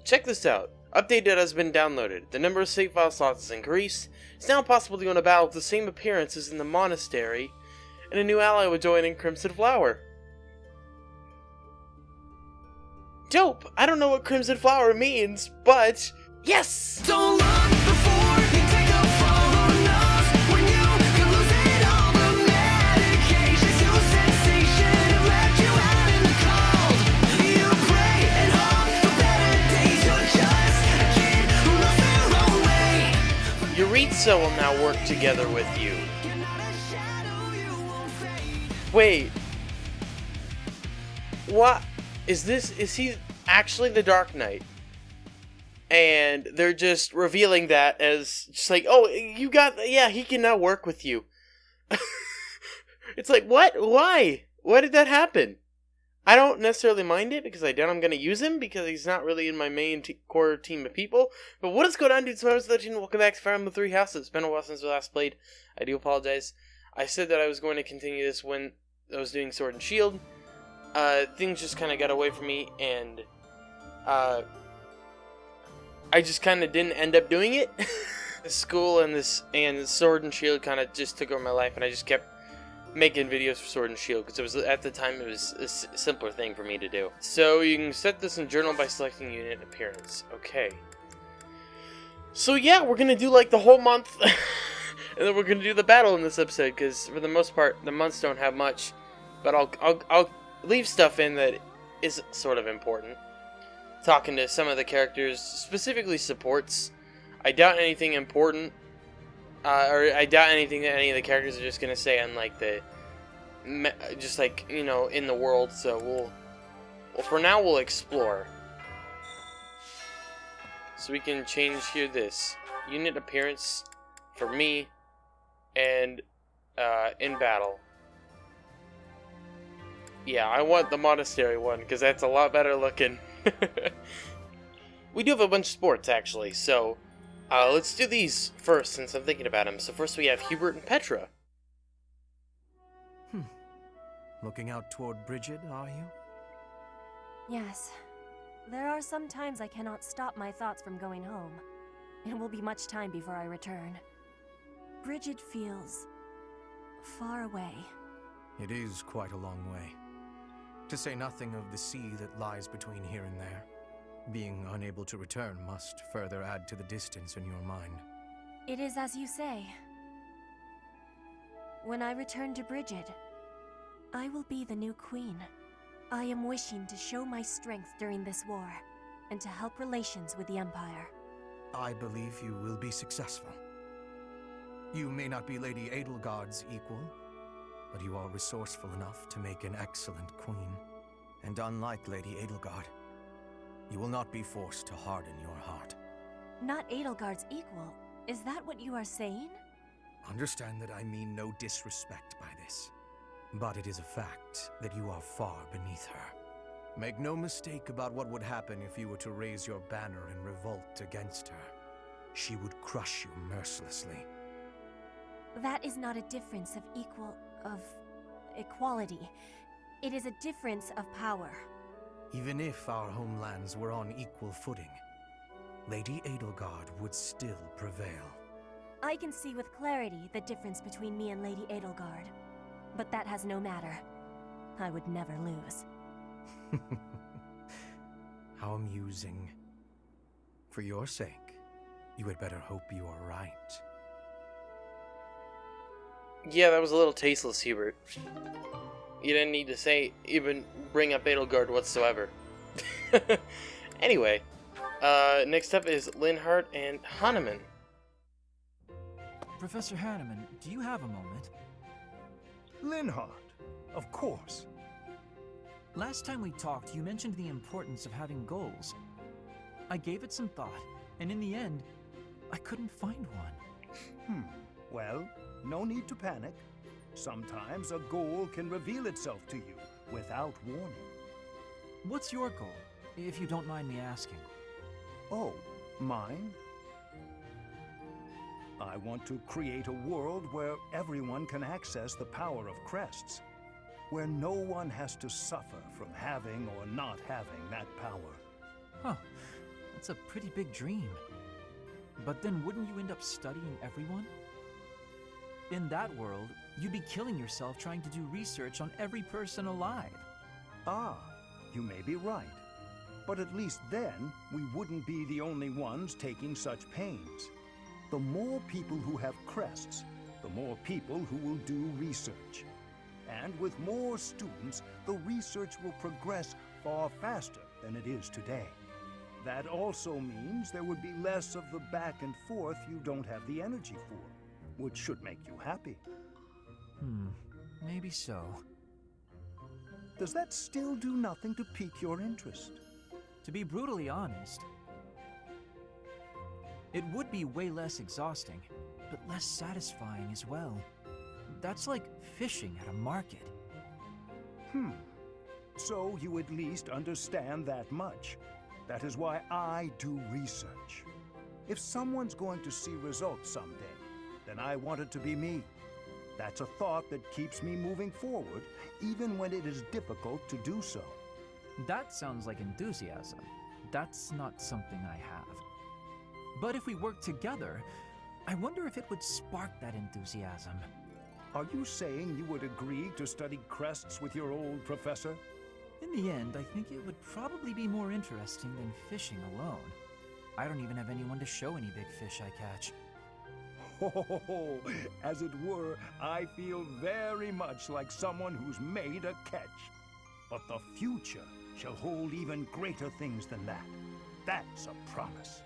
Check this out. Update data has been downloaded. The number of save file slots has increased. It's now possible to go in a battle with the same appearances in the monastery, and a new ally will join in Crimson Flower. Dope! I don't know what Crimson Flower means, but yes! Don't run before you take a fall on us. When you could lose it all, the medications, your sensation have left you out in the cold. You pray and hope for better days. You're just a kid who lost their own way. Yuritsa will now work together with you. You're not a shadow, you won't fade. Wait. What? Is he actually the Dark Knight? And they're just revealing that as just like, oh, he can now work with you. It's like, what? Why? Why did that happen? I don't necessarily mind it because I doubt I'm going to use him because he's not really in my main core team of people. But what is going on, dudes? Members of the team, welcome back to Fire Emblem Three Houses. It's been a while since we last played. I do apologize. I said that I was going to continue this when I was doing Sword and Shield. Things just kind of got away from me, and I just kind of didn't end up doing it. School and Sword and Shield kind of just took over my life, and I just kept making videos for Sword and Shield because at the time it was a simpler thing for me to do. So you can set this in journal by selecting unit appearance. Okay. So yeah, we're gonna do like the whole month, and then we're gonna do the battle in this episode because for the most part the months don't have much, but I'll leave stuff in that is sort of important. Talking to some of the characters, specifically supports. I doubt anything important, or I doubt anything that any of the characters are just gonna say on like just like, you know, in the world. So for now we'll explore. So we can change here this unit appearance for me, and in battle. Yeah, I want the monastery one, because that's a lot better looking. We do have a bunch of sports, actually, so let's do these first, since I'm thinking about them. So first we have Hubert and Petra. Looking out toward Bridget, are you? Yes. There are some times I cannot stop my thoughts from going home. It will be much time before I return. Bridget feels far away. It is quite a long way. To say nothing of the sea that lies between here and there. Being unable to return must further add to the distance in your mind. It is as you say. When I return to Bridget, I will be the new queen. I am wishing to show my strength during this war, and to help relations with the Empire. I believe you will be successful. You may not be Lady Edelgard's equal, but you are resourceful enough to make an excellent queen. And unlike Lady Edelgard, you will not be forced to harden your heart. Not Edelgard's equal? Is that what you are saying? Understand that I mean no disrespect by this. But it is a fact that you are far beneath her. Make no mistake about what would happen if you were to raise your banner in revolt against her. She would crush you mercilessly. That is not a difference of equality. It is a difference of power. Even if our homelands were on equal footing, Lady Edelgard would still prevail. I can see with clarity the difference between me and Lady Edelgard. But that has no matter. I would never lose. How amusing. For your sake, you had better hope you are right. Yeah, that was a little tasteless, Hubert. You didn't need to even bring up Edelgard whatsoever. Anyway, next up is Linhardt and Hahnemann. Professor Hahnemann, do you have a moment? Linhardt, of course. Last time we talked, you mentioned the importance of having goals. I gave it some thought, and in the end, I couldn't find one. Well, no need to panic. Sometimes a goal can reveal itself to you without warning. What's your goal, if you don't mind me asking? Oh, mine? I want to create a world where everyone can access the power of crests, where no one has to suffer from having or not having that power. Huh. That's a pretty big dream. But then wouldn't you end up studying everyone? In that world, you'd be killing yourself trying to do research on every person alive. Ah, you may be right. But at least then, we wouldn't be the only ones taking such pains. The more people who have crests, the more people who will do research. And with more students, the research will progress far faster than it is today. That also means there would be less of the back and forth you don't have the energy for, which should make you happy. Maybe so. Does that still do nothing to pique your interest? To be brutally honest, it would be way less exhausting, but less satisfying as well. That's like fishing at a market. So you at least understand that much. That is why I do research. If someone's going to see results someday, then I want it to be me. That's a thought that keeps me moving forward, even when it is difficult to do so. That sounds like enthusiasm. That's not something I have. But if we work together, I wonder if it would spark that enthusiasm. Are you saying you would agree to study crests with your old professor? In the end, I think it would probably be more interesting than fishing alone. I don't even have anyone to show any big fish I catch. Oh, as it were, I feel very much like someone who's made a catch. But the future shall hold even greater things than that. That's a promise.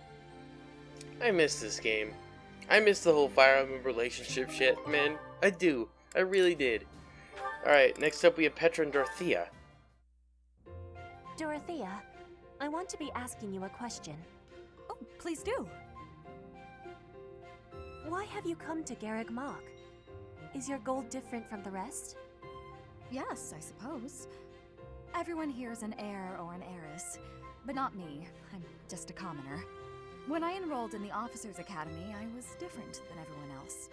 I miss this game. I miss the whole Fire Emblem relationship shit, man. I do. I really did. Alright, next up we have Petra and Dorothea. Dorothea, I want to be asking you a question. Oh, please do. Why have you come to Garreg Mach? Is your goal different from the rest? Yes, I suppose. Everyone here is an heir or an heiress, but not me. I'm just a commoner. When I enrolled in the Officers' Academy, I was different than everyone else.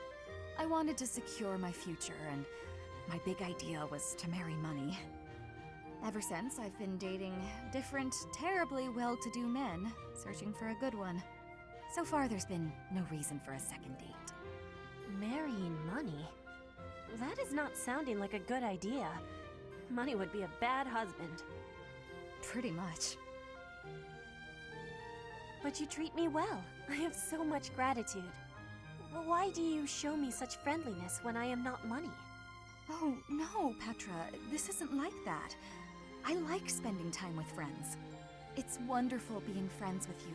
I wanted to secure my future, and my big idea was to marry money. Ever since, I've been dating different, terribly well-to-do men, searching for a good one. So far, there's been no reason for a second date. Marrying money? That is not sounding like a good idea. Money would be a bad husband. Pretty much. But you treat me well. I have so much gratitude. Why do you show me such friendliness when I am not money? Oh, no, Petra. This isn't like that. I like spending time with friends. It's wonderful being friends with you.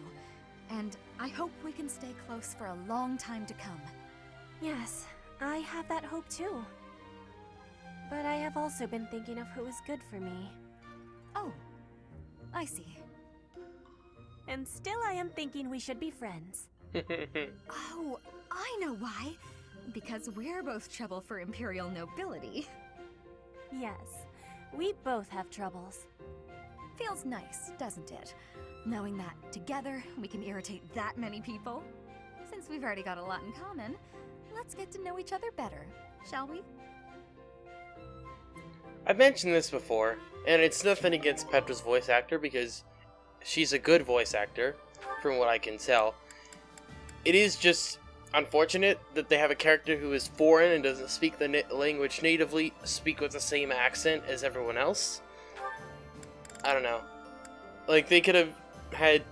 And I hope we can stay close for a long time to come. Yes, I have that hope too. But I have also been thinking of who is good for me. Oh, I see. And still I am thinking we should be friends. Oh, I know why. Because we're both trouble for Imperial nobility. Yes, we both have troubles. Feels nice, doesn't it? Knowing that together we can irritate that many people. Since we've already got a lot in common, let's get to know each other better, shall we? I've mentioned this before, and it's nothing against Petra's voice actor because she's a good voice actor, from what I can tell. It is just unfortunate that they have a character who is foreign and doesn't speak the language natively, speak with the same accent as everyone else. I don't know. Like, they could have had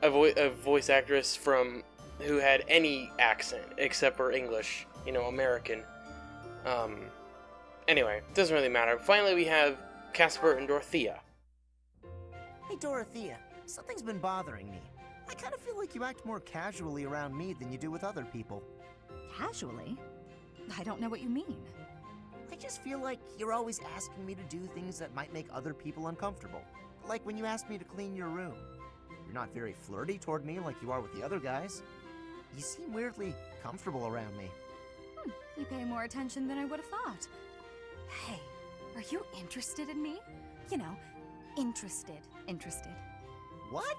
a voice actress from who had any accent except for English, you know, American. Anyway, doesn't really matter. Finally, we have Casper and Dorothea. Hey Dorothea, something's been bothering me. I kind of feel like you act more casually around me than you do with other people. Casually? I don't know what you mean. I just feel like you're always asking me to do things that might make other people uncomfortable. Like when you asked me to clean your room. You're not very flirty toward me like you are with the other guys. You seem weirdly comfortable around me. You pay more attention than I would have thought. Hey, are you interested in me? You know, interested. What?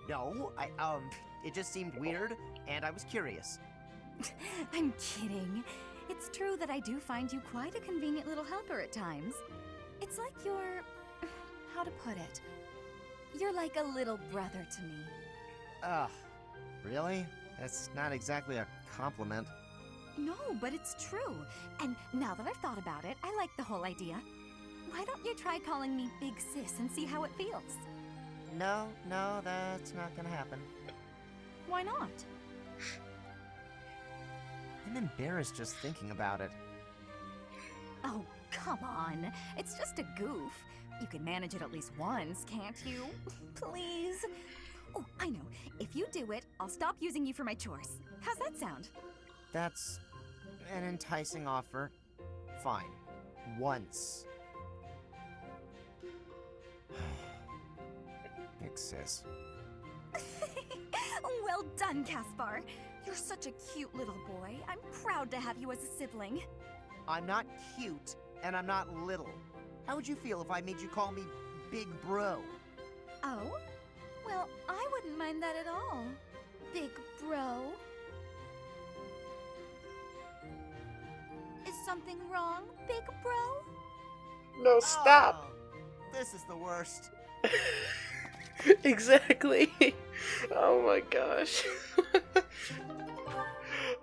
No, it just seemed weird, and I was curious. I'm kidding. It's true that I do find you quite a convenient little helper at times. It's like you're... how to put it? You're like a little brother to me. Ugh. Really? That's not exactly a compliment. No, but it's true. And now that I've thought about it, I like the whole idea. Why don't you try calling me Big Sis and see how it feels? No, that's not gonna happen. Why not? I'm embarrassed just thinking about it. Oh, come on. It's just a goof. You can manage it at least once, can't you? Please? Oh, I know. If you do it, I'll stop using you for my chores. How's that sound? That's an enticing offer. Fine. Once. Big sis. Well done, Caspar. You're such a cute little boy. I'm proud to have you as a sibling. I'm not cute, and I'm not little. How would you feel if I made you call me Big Bro? Oh? Well, I wouldn't mind that at all. Big bro. Is something wrong, big bro? No, stop. Oh, this is the worst. Exactly. Oh my gosh.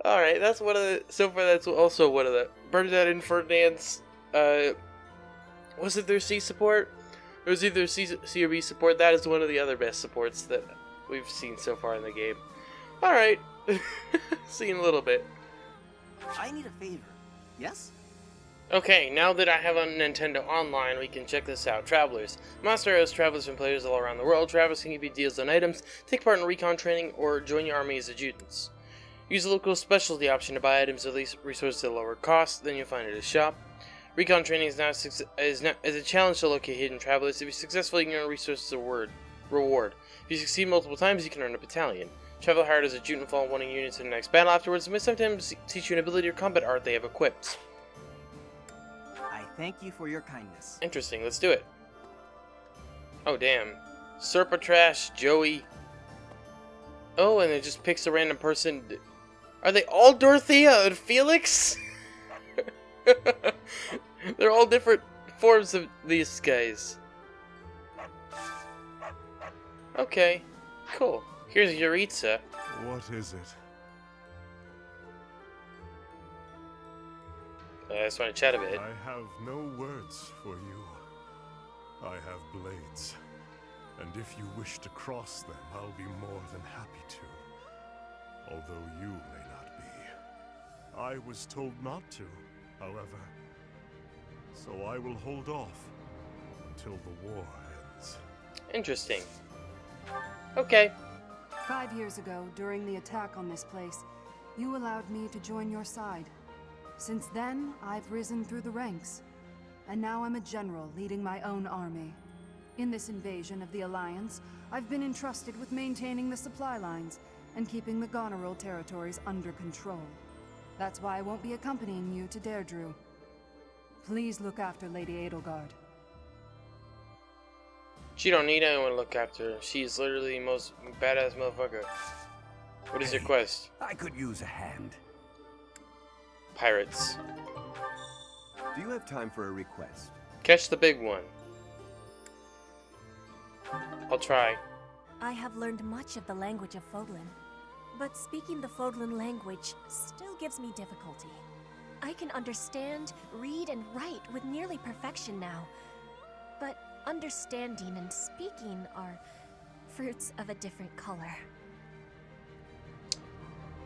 Alright, that's one of the... So far, that's also one of the... Bernadette and Ferdinand's... Was it their C support? It was either C or B support. That is one of the other best supports that we've seen so far in the game. Alright. See you in a little bit. I need a favor. Yes? Okay, now that I have on Nintendo Online, we can check this out. Travelers. Monster has travelers and players all around the world. Travelers can give you deals on items, take part in recon training, or join your army as adjutants. Use the local specialty option to buy items at least resources at a lower cost than you'll find at a shop. Recon training is a challenge to locate hidden travelers. If you're successful, you can earn resources reward. If you succeed multiple times, you can earn a battalion. Travel hard as a adjutant fall one units in the next battle afterwards, and may sometimes teach you an ability or combat art they have equipped. I thank you for your kindness. Interesting, let's do it. Oh damn. Serpa Trash, Joey. Oh, and it just picks a random person. Are they all Dorothea and Felix? They're all different forms of these guys. Okay, cool. Here's Yuritsa. What is it? I just want to chat a bit. I have no words for you. I have blades, and if you wish to cross them, I'll be more than happy to. Although you may not be. I was told not to, however. So I will hold off until the war ends. Interesting. Okay. 5 years ago, during the attack on this place, you allowed me to join your side. Since then, I've risen through the ranks, and now I'm a general leading my own army. In this invasion of the Alliance, I've been entrusted with maintaining the supply lines and keeping the Goneril territories under control. That's why I won't be accompanying you to Deirdre. Please look after Lady Edelgard. She don't need anyone to look after her. She's literally the most badass motherfucker. What is your quest? I could use a hand. Pirates. Do you have time for a request? Catch the big one. I'll try. I have learned much of the language of Fodlan, but speaking the Fodlan language still gives me difficulty. I can understand, read, and write with nearly perfection now, but understanding and speaking are fruits of a different color.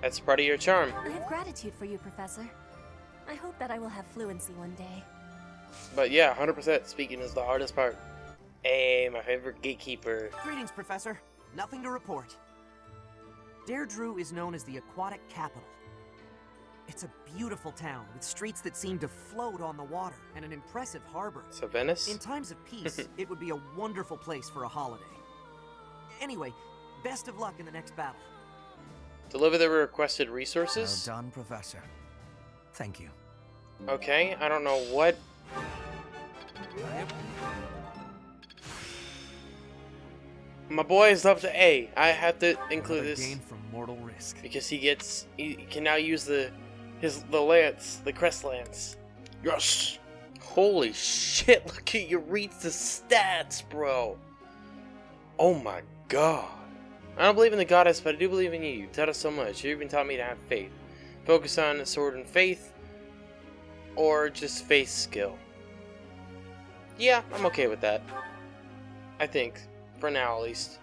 That's part of your charm. I have gratitude for you, Professor. I hope that I will have fluency one day. But yeah, 100% speaking is the hardest part. Hey, my favorite gatekeeper. Greetings, Professor. Nothing to report. Deirdre is known as the aquatic capital. It's a beautiful town with streets that seem to float on the water and an impressive harbor. So Venice? In times of peace, it would be a wonderful place for a holiday. Anyway, best of luck in the next battle. Deliver the requested resources? Well done, Professor. Thank you. Okay, I don't know what... My boy is up to A. I have to include Another this gain from mortal risk. because he can now use the lance, the crest lance. Yes! Holy shit, look at your reads the stats, bro. Oh my god. I don't believe in the goddess, but I do believe in you. You've taught us so much. You even taught me to have faith. Focus on sword and faith, or just faith skill. Yeah, I'm okay with that. I think. For now, at least.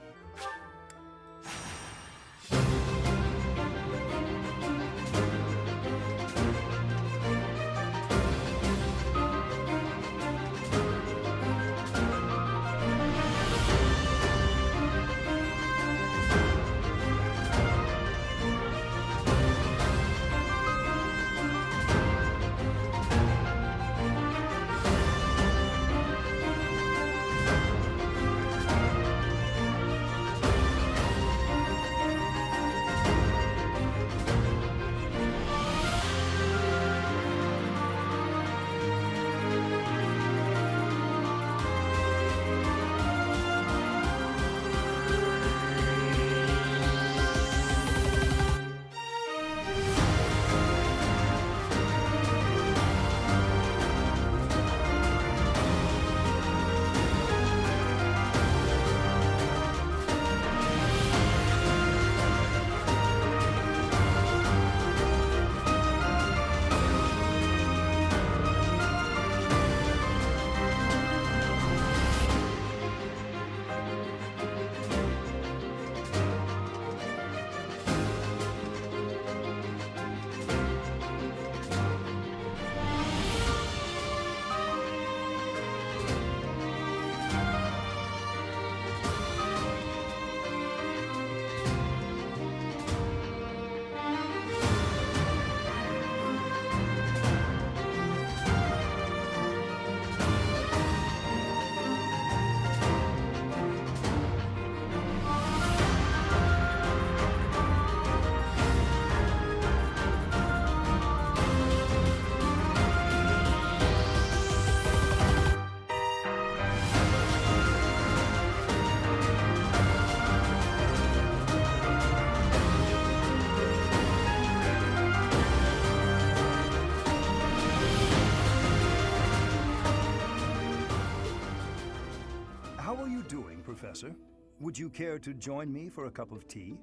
How are you doing, Professor? Would you care to join me for a cup of tea?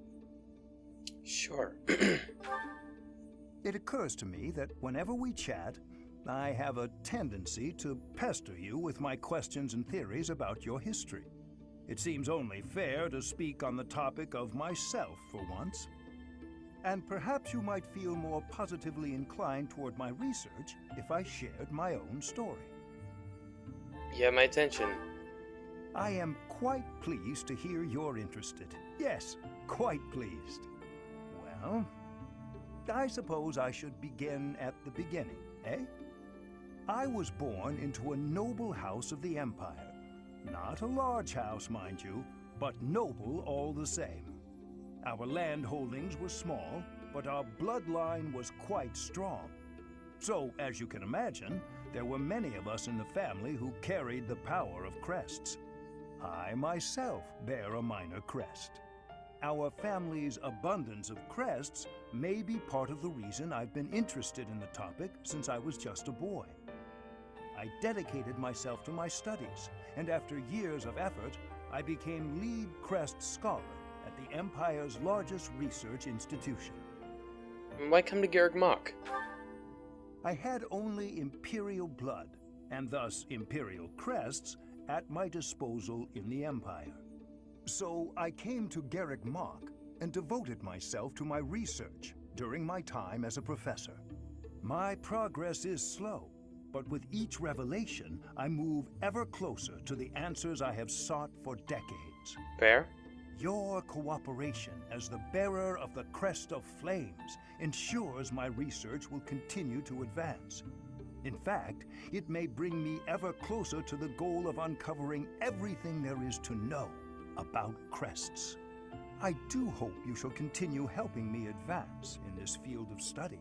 Sure. It occurs to me that whenever we chat, I have a tendency to pester you with my questions and theories about your history. It seems only fair to speak on the topic of myself for once. And perhaps you might feel more positively inclined toward my research if I shared my own story. You have my attention. I am quite pleased to hear you're interested. Yes, quite pleased. Well, I suppose I should begin at the beginning, eh? I was born into a noble house of the Empire. Not a large house, mind you, but noble all the same. Our land holdings were small, but our bloodline was quite strong. So, as you can imagine, there were many of us in the family who carried the power of crests. I myself bear a minor crest. Our family's abundance of crests may be part of the reason I've been interested in the topic since I was just a boy. I dedicated myself to my studies, and after years of effort, I became lead crest scholar at the Empire's largest research institution. Why come to Garrick Mach? I had only Imperial blood, and thus Imperial crests, at my disposal in the Empire. So I came to Garrick Mach and devoted myself to my research during my time as a professor. My progress is slow, but with each revelation, I move ever closer to the answers I have sought for decades. Fair? Your cooperation as the bearer of the Crest of Flames ensures my research will continue to advance. In fact, it may bring me ever closer to the goal of uncovering everything there is to know about crests. I do hope you shall continue helping me advance in this field of study.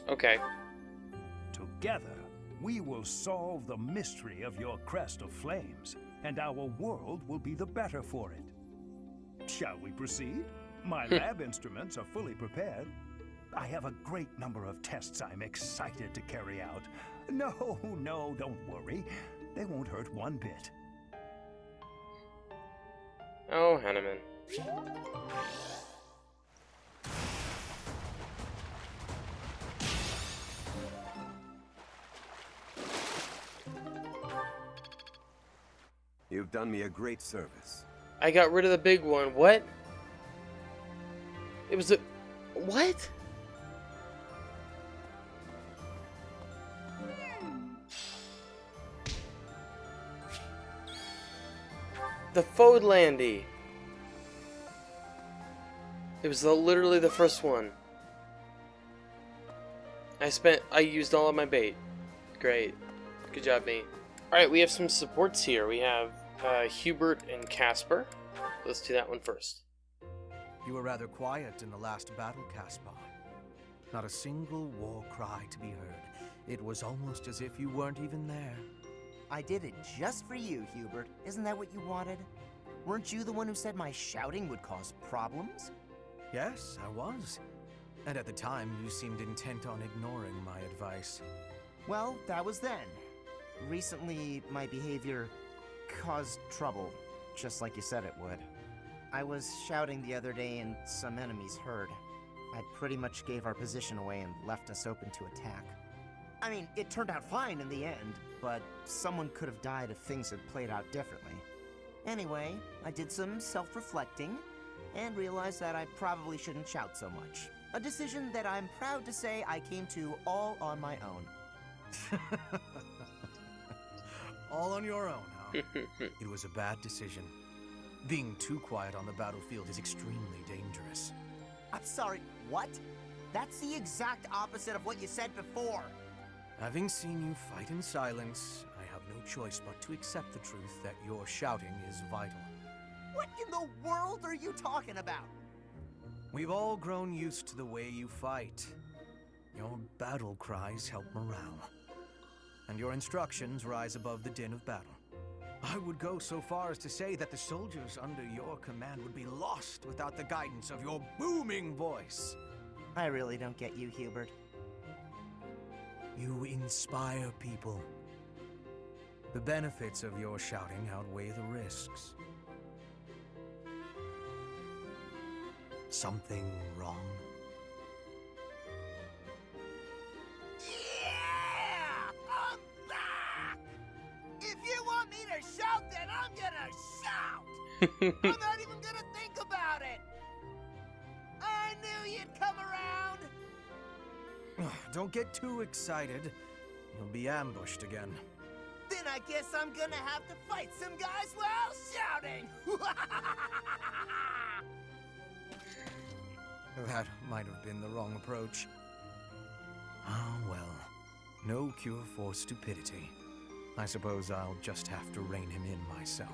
Okay. Together, we will solve the mystery of your Crest of Flames, and our world will be the better for it. Shall we proceed? My lab instruments are fully prepared. I have a great number of tests I'm excited to carry out. No, don't worry. They won't hurt one bit. go, Hanneman. You've done me a great service. I got rid of the big one. What? It was a... What? The Fodlandy. It was literally the first one. I used all of my bait. Great. Good job, me. Alright, we have some supports here. We have Hubert and Casper. Let's do that one first. You were rather quiet in the last battle, Caspar. Not a single war cry to be heard. It was almost as if you weren't even there. I did it just for you, Hubert. Isn't that what you wanted? Weren't you the one who said my shouting would cause problems? Yes, I was. And at the time, you seemed intent on ignoring my advice. Well, that was then. Recently, my behavior caused trouble, just like you said it would. I was shouting the other day and some enemies heard. I pretty much gave our position away and left us open to attack. I mean, it turned out fine in the end, but someone could have died if things had played out differently. Anyway, I did some self-reflecting and realized that I probably shouldn't shout so much. A decision that I'm proud to say I came to all on my own. All on your own, huh? It was a bad decision. Being too quiet on the battlefield is extremely dangerous. I'm sorry, what? That's the exact opposite of what you said before. Having seen you fight in silence, I have no choice but to accept the truth that your shouting is vital. What in the world are you talking about? We've all grown used to the way you fight. Your battle cries help morale, and your instructions rise above the din of battle. I would go so far as to say that the soldiers under your command would be lost without the guidance of your booming voice. I really don't get you, Hubert. You inspire people. The benefits of your shouting outweigh the risks. Something wrong? Yeah! I'm back! If you want me to shout, then I'm gonna shout! I'm not even gonna think about it! I knew you'd come around! Don't get too excited. You'll be ambushed again. Then I guess I'm gonna have to fight some guys while shouting! That might have been the wrong approach. Ah, well. No cure for stupidity. I suppose I'll just have to rein him in myself.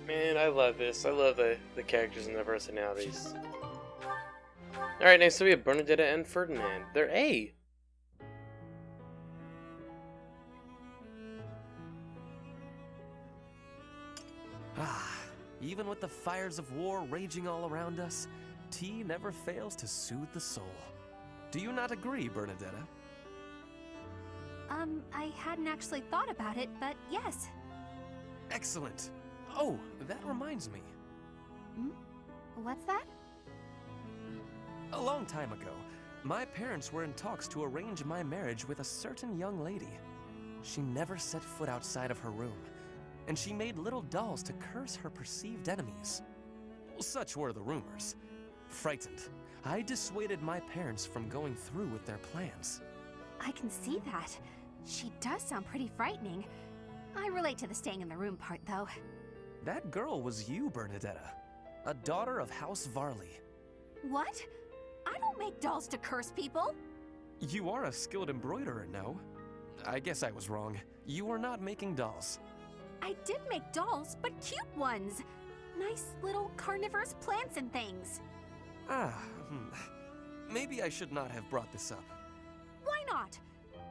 Man, I love this. I love the characters and their personalities. Alright, next we have Bernadetta and Ferdinand. They're A. Ah, even with the fires of war raging all around us, tea never fails to soothe the soul. Do you not agree, Bernadetta? I hadn't actually thought about it, but yes. Excellent. Oh, that reminds me. What's that? A long time ago, my parents were in talks to arrange my marriage with a certain young lady. She never set foot outside of her room, and she made little dolls to curse her perceived enemies. Such were the rumors. Frightened, I dissuaded my parents from going through with their plans. I can see that. She does sound pretty frightening. I relate to the staying in the room part, though. That girl was you, Bernadetta, a daughter of House Varley. What? I don't make dolls to curse people. You are a skilled embroiderer, no? I guess I was wrong. You are not making dolls. I did make dolls, but cute ones. Nice little carnivorous plants and things. Maybe I should not have brought this up. Why not?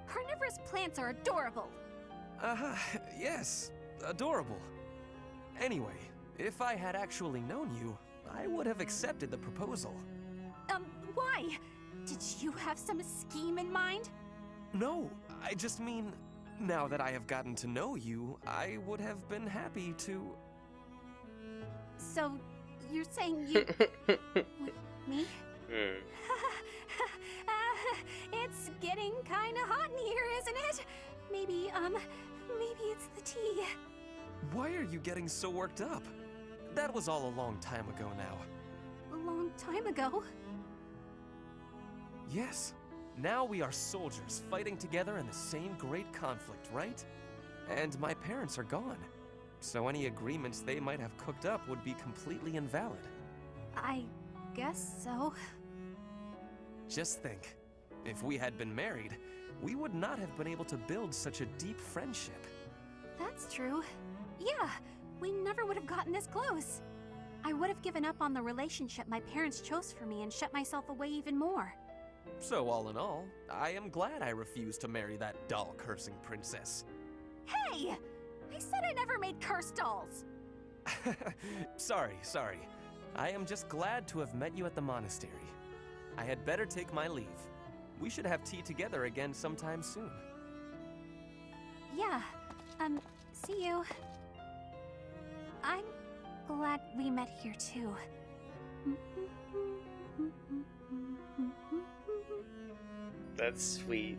Carnivorous plants are adorable. Yes, adorable. Anyway, if I had actually known you, I would have accepted the proposal. Why? Did you have some scheme in mind? No, I just mean, now that I have gotten to know you, I would have been happy to... So, you're saying you... Me? Hmm. It's getting kinda hot in here, isn't it? Maybe it's the tea. Why are you getting so worked up? That was all a long time ago now. A long time ago? Yes. Now we are soldiers fighting together in the same great conflict, right? And my parents are gone. So any agreements they might have cooked up would be completely invalid. I guess so. Just think, if we had been married, we would not have been able to build such a deep friendship. That's true. Yeah, we never would have gotten this close. I would have given up on the relationship my parents chose for me and shut myself away even more. So all in all, I am glad I refused to marry that doll-cursing princess. Hey! I said I never made cursed dolls! Sorry. I am just glad to have met you at the monastery. I had better take my leave. We should have tea together again sometime soon. Yeah, see you. I'm glad we met here too. That's sweet.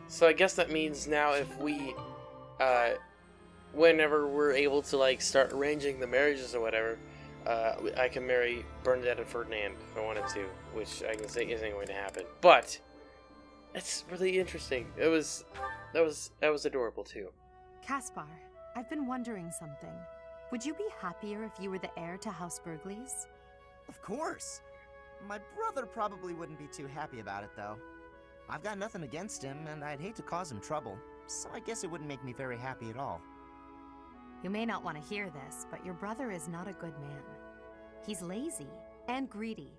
So I guess that means now if we, whenever we're able to like start arranging the marriages or whatever, I can marry Bernadette and Ferdinand if I wanted to, which I can say isn't going to happen. But it's really interesting. That was adorable too. Caspar, I've been wondering something. Would you be happier if you were the heir to House Burgleys? Of course. My brother probably wouldn't be too happy about it, though. I've got nothing against him, and I'd hate to cause him trouble, so I guess it wouldn't make me very happy at all. You may not want to hear this, but your brother is not a good man. He's lazy and greedy,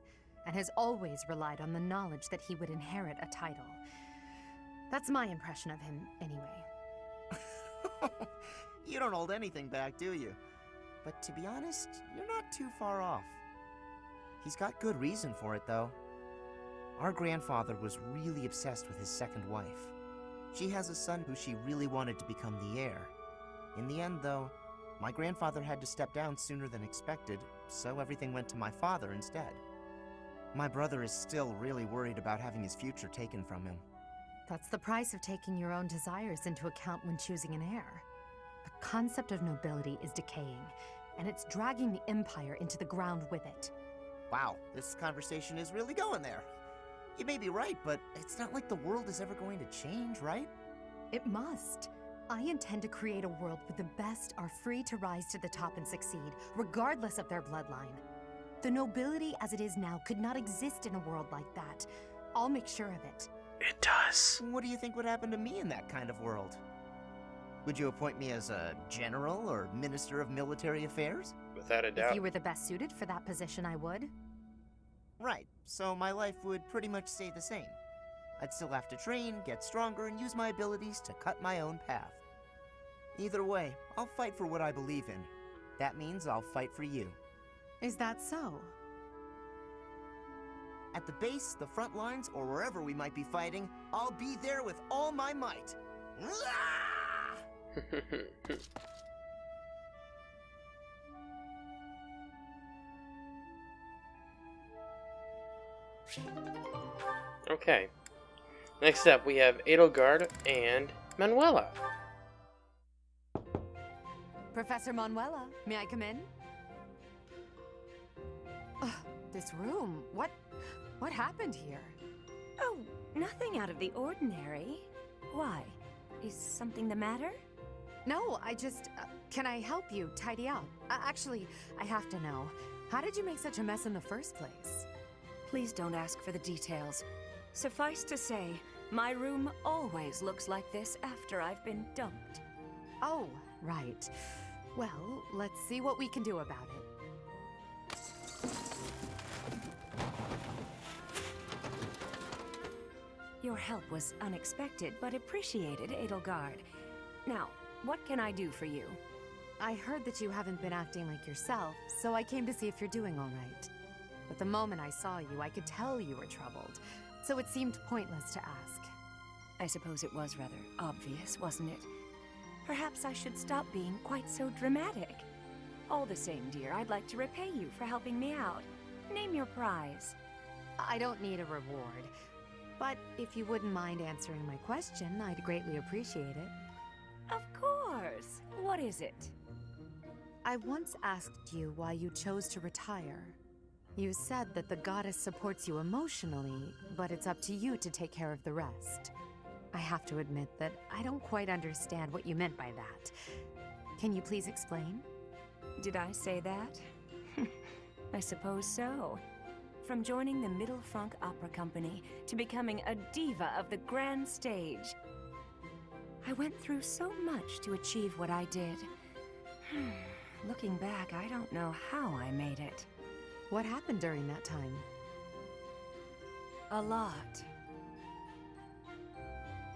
and has always relied on the knowledge that he would inherit a title. That's my impression of him, anyway. You don't hold anything back, do you? But to be honest, you're not too far off. He's got good reason for it, though. Our grandfather was really obsessed with his second wife. She has a son who she really wanted to become the heir. In the end, though, my grandfather had to step down sooner than expected, so everything went to my father instead. My brother is still really worried about having his future taken from him. That's the price of taking your own desires into account when choosing an heir. The concept of nobility is decaying, and it's dragging the Empire into the ground with it. Wow, this conversation is really going there. You may be right, but it's not like the world is ever going to change, right? It must. I intend to create a world where the best are free to rise to the top and succeed, regardless of their bloodline. The nobility as it is now could not exist in a world like that. I'll make sure of it. It does. What do you think would happen to me in that kind of world? Would you appoint me as a general or minister of military affairs? Without a doubt. If you were the best suited for that position, I would. Right, so my life would pretty much stay the same. I'd still have to train, get stronger, and use my abilities to cut my own path. Either way, I'll fight for what I believe in. That means I'll fight for you. Is that so? At the base, the front lines, or wherever we might be fighting, I'll be there with all my might. Okay. Next up, we have Edelgard and Manuela. Professor Manuela, may I come in? Ugh, this room, what happened here? Oh, nothing out of the ordinary. Why? Is something the matter? No, I just... can I help you tidy up? Actually, I have to know. How did you make such a mess in the first place? Please don't ask for the details. Suffice to say, my room always looks like this after I've been dumped. Oh, right. Well, let's see what we can do about it. Your help was unexpected, but appreciated, Edelgard. Now, what can I do for you? I heard that you haven't been acting like yourself, so I came to see if you're doing all right. But the moment I saw you, I could tell you were troubled, so it seemed pointless to ask. I suppose it was rather obvious, wasn't it? Perhaps I should stop being quite so dramatic. All the same, dear, I'd like to repay you for helping me out. Name your prize. I don't need a reward. But if you wouldn't mind answering my question, I'd greatly appreciate it. Of course. What is it? I once asked you why you chose to retire. You said that the goddess supports you emotionally, but it's up to you to take care of the rest. I have to admit that I don't quite understand what you meant by that. Can you please explain? Did I say that? I suppose so. From joining the Middle Franc Opera Company to becoming a diva of the grand stage. I went through so much to achieve what I did. Looking back, I don't know how I made it. What happened during that time? A lot.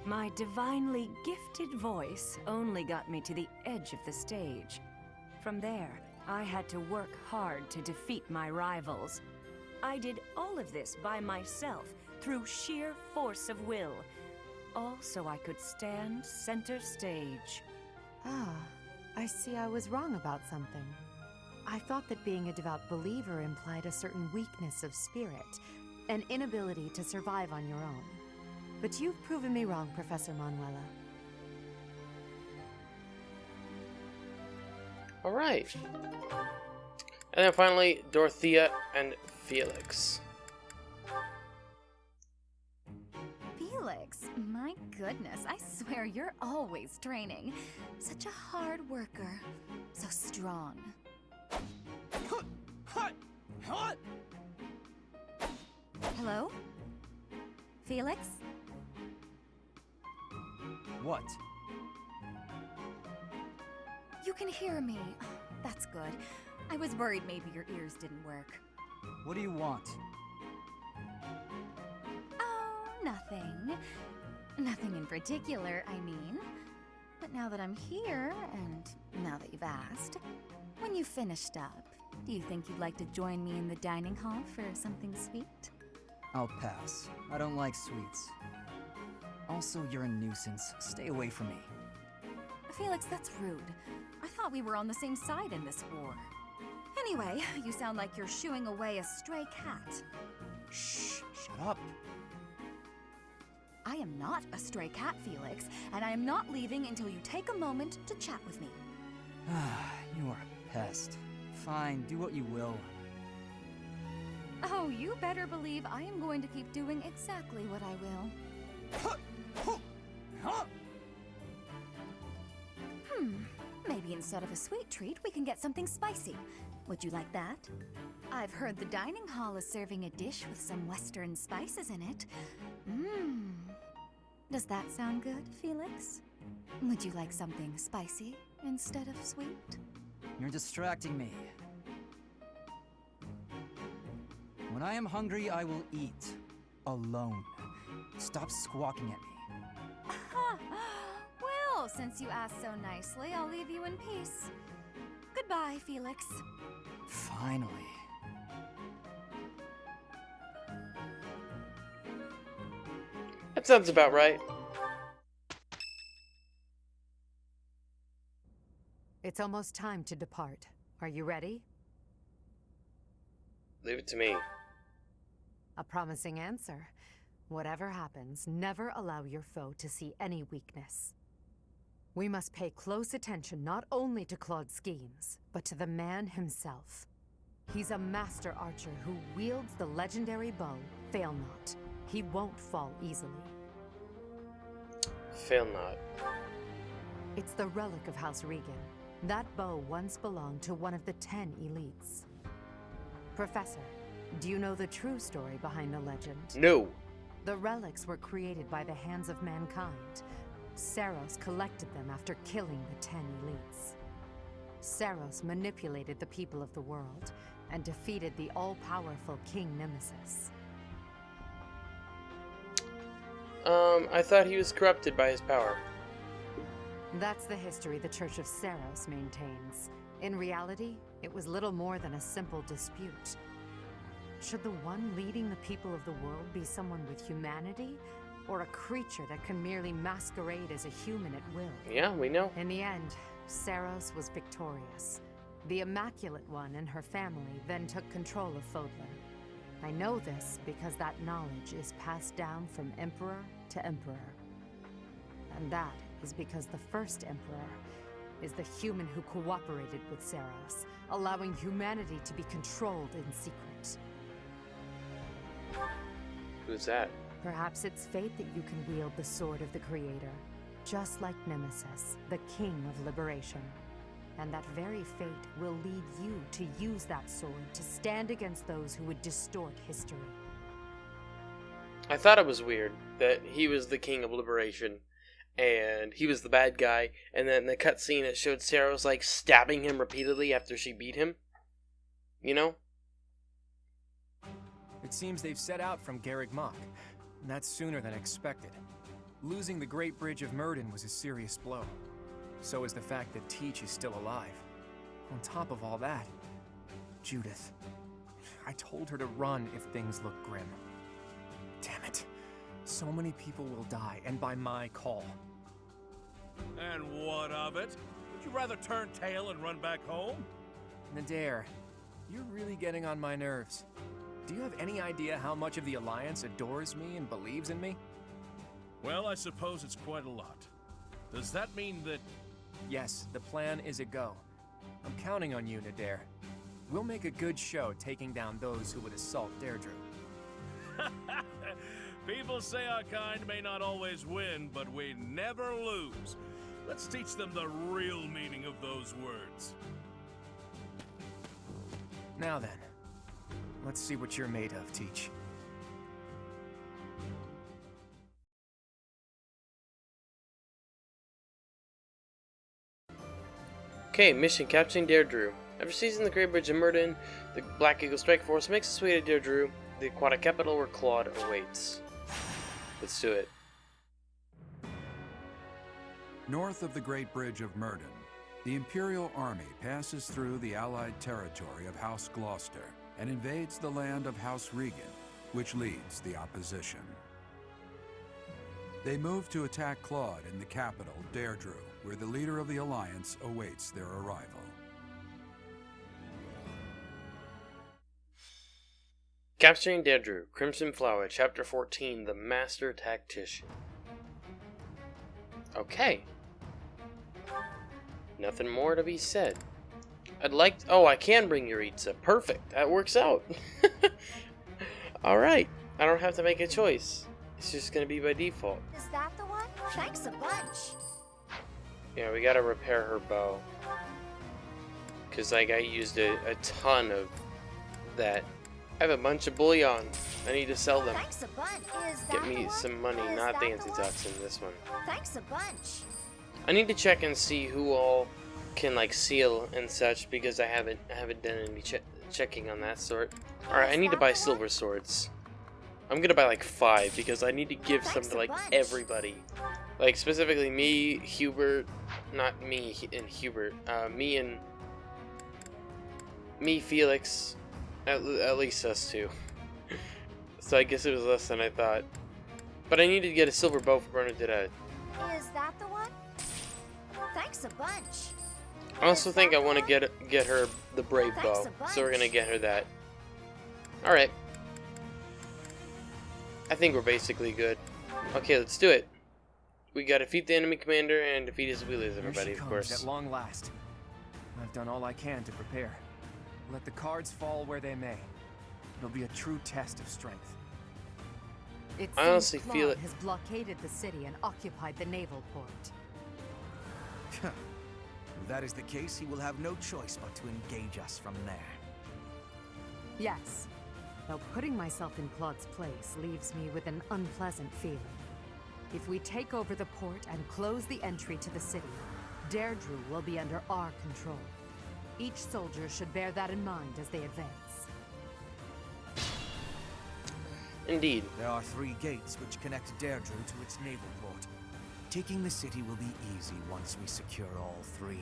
My divinely gifted voice only got me to the edge of the stage. From there, I had to work hard to defeat my rivals. I did all of this by myself, through sheer force of will. All so I could stand center stage. Ah, I see I was wrong about something. I thought that being a devout believer implied a certain weakness of spirit, an inability to survive on your own. But you've proven me wrong, Professor Manuela. Alright. And then finally, Dorothea and Felix. Felix, my goodness, I swear you're always training. Such a hard worker. So strong. Hello? Felix? What? You can hear me. That's good. I was worried maybe your ears didn't work. What do you want? Oh, nothing. Nothing in particular, I mean. But now that I'm here, and now that you've asked, when you finished up, do you think you'd like to join me in the dining hall for something sweet? I'll pass. I don't like sweets. Also, you're a nuisance. Stay away from me. Felix, that's rude. I thought we were on the same side in this war. Anyway, you sound like you're shooing away a stray cat. Shh, shut up. I am not a stray cat, Felix, and I am not leaving until you take a moment to chat with me. You are a pest. Fine, do what you will. Oh, you better believe I am going to keep doing exactly what I will. Maybe instead of a sweet treat, we can get something spicy. Would you like that? I've heard the dining hall is serving a dish with some Western spices in it. Does that sound good, Felix? Would you like something spicy instead of sweet? You're distracting me. When I am hungry, I will eat. Alone. Stop squawking at me. Well, since you asked so nicely, I'll leave you in peace. Goodbye, Felix. Finally. That sounds about right. It's almost time to depart. Are you ready? Leave it to me. A promising answer. Whatever happens, never allow your foe to see any weakness. We must pay close attention not only to Claude's schemes, but to the man himself. He's a master archer who wields the legendary bow, Fail Not. He won't fall easily. Fail Not. It's the relic of House Regan. That bow once belonged to one of the 10 elites. Professor, do you know the true story behind the legend? No. The relics were created by the hands of mankind. Saros collected them after killing the 10 elites. Saros manipulated the people of the world and defeated the all-powerful King Nemesis. I thought he was corrupted by his power. That's the history the Church of Saros maintains. In reality, it was little more than a simple dispute. Should the one leading the people of the world be someone with humanity, or a creature that can merely masquerade as a human at will? Yeah, we know. In the end, Saros was victorious. The Immaculate One and her family then took control of Fodlan. I know this because that knowledge is passed down from Emperor to Emperor. And that is because the first Emperor is the human who cooperated with Saros, allowing humanity to be controlled in secret. Who's that? Perhaps it's fate that you can wield the sword of the Creator, just like Nemesis, the King of Liberation. And that very fate will lead you to use that sword to stand against those who would distort history. I thought it was weird that he was the King of Liberation and he was the bad guy, and then in the cutscene it showed Saros like stabbing him repeatedly after she beat him. You know? It seems they've set out from Garreg Mach, and that's sooner than expected. Losing the Great Bridge of Myrden was a serious blow. So is the fact that Teach is still alive. On top of all that, Judith. I told her to run if things look grim. Damn it. So many people will die, and by my call. And what of it? Would you rather turn tail and run back home? Nadir, you're really getting on my nerves. Do you have any idea how much of the Alliance adores me and believes in me? Well, I suppose it's quite a lot. Does that mean that... Yes, the plan is a go. I'm counting on you, Nadir. We'll make a good show taking down those who would assault Deirdre. People say our kind may not always win, but we never lose. Let's teach them the real meaning of those words. Now then, let's see what you're made of, Teach. Okay, mission: capturing Deirdre. After seizing the Great Bridge of Myrden, the Black Eagle Strike Force makes its way to Deirdre, the aquatic capital where Claude awaits. Let's do it. North of the Great Bridge of Myrden, the Imperial Army passes through the Allied territory of House Gloucester and invades the land of House Regan, which leads the opposition. They move to attack Claude in the capital, Deirdre, where the leader of the Alliance awaits their arrival. Capturing Deirdre, Crimson Flower, Chapter 14, The Master Tactician. Okay. Nothing more to be said. Oh, I can bring Yuritsa. Perfect. That works out. Alright. I don't have to make a choice. It's just gonna be by default. Is that the one? Thanks a bunch. Yeah, we gotta repair her bow. Cause like I used a ton of that. I have a bunch of bullion. I need to sell them. Thanks a bunch. Is that Get me the one? some money, Is not that the the antitoxin, this one. Thanks a bunch. I need to check and see who all can like seal and such because I haven't done any checking on that sort. Alright, I need to buy silver swords. I'm gonna buy like 5 because I need to give some to like everybody. Like specifically me, Hubert, not me and Hubert, me, Felix, at least us two. So I guess it was less than I thought. But I need to get a silver bow for Bernadette. Is that the one? Thanks a bunch. I also think I want to get her the brave bow, so we're gonna get her that. Alright. I think we're basically good. Okay, let's do it. We gotta defeat the enemy commander and defeat his wheelers, everybody, Here she of comes, course. at long last. I've done all I can to prepare. Let the cards fall where they may. It'll be a true test of strength. It I seems honestly Claude feel it. has blockaded the city and occupied the naval port. If that is the case, he will have no choice but to engage us from there. Yes, though putting myself in Claude's place leaves me with an unpleasant feeling. If we take over the port and close the entry to the city, Deirdre will be under our control. Each soldier should bear that in mind as they advance. Indeed. There are 3 gates which connect Deirdre to its naval port. Taking the city will be easy once we secure all 3.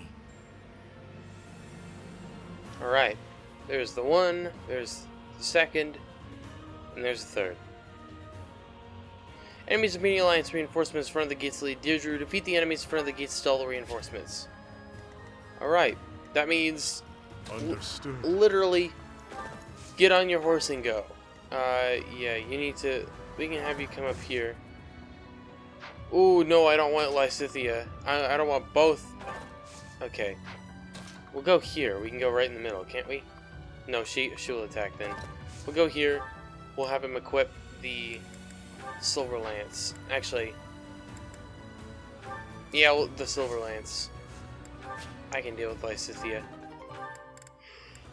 Alright. There's the 1, there's the 2nd, and there's the 3rd. Enemies of meeting Alliance reinforcements in front of the gates lead Deirdre. Defeat the enemies in front of the gates to stall the reinforcements. Alright. That means Understood. Literally, get on your horse and go. Yeah, you need to... We can have you come up here. Ooh, no, I don't want Lysithea. I don't want both. Okay. We'll go here. We can go right in the middle, can't we? No, she will attack then. We'll go here. We'll have him equip the Silver Lance. Actually... Yeah, well, the Silver Lance. I can deal with Lysithea.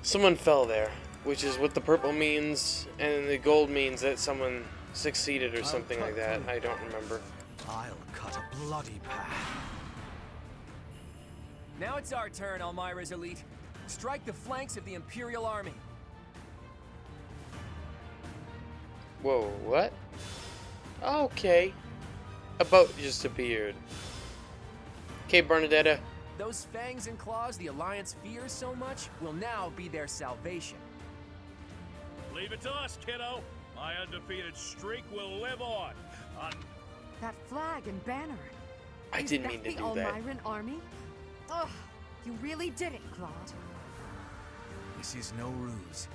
Someone fell there, which is what the purple means, and the gold means that someone succeeded or something like that. I don't remember. I'll cut a bloody path. Now it's our turn, Elmira's elite. Strike the flanks of the Imperial Army. Whoa, what? Okay. A boat just appeared. Okay, Bernadetta. Those fangs and claws the Alliance fears so much will now be their salvation. Leave it to us, kiddo. My undefeated streak will live on. That flag and banner. I didn't mean to Is do that the that. Elmiran army? Ugh, you really did it, Claude. This is no ruse.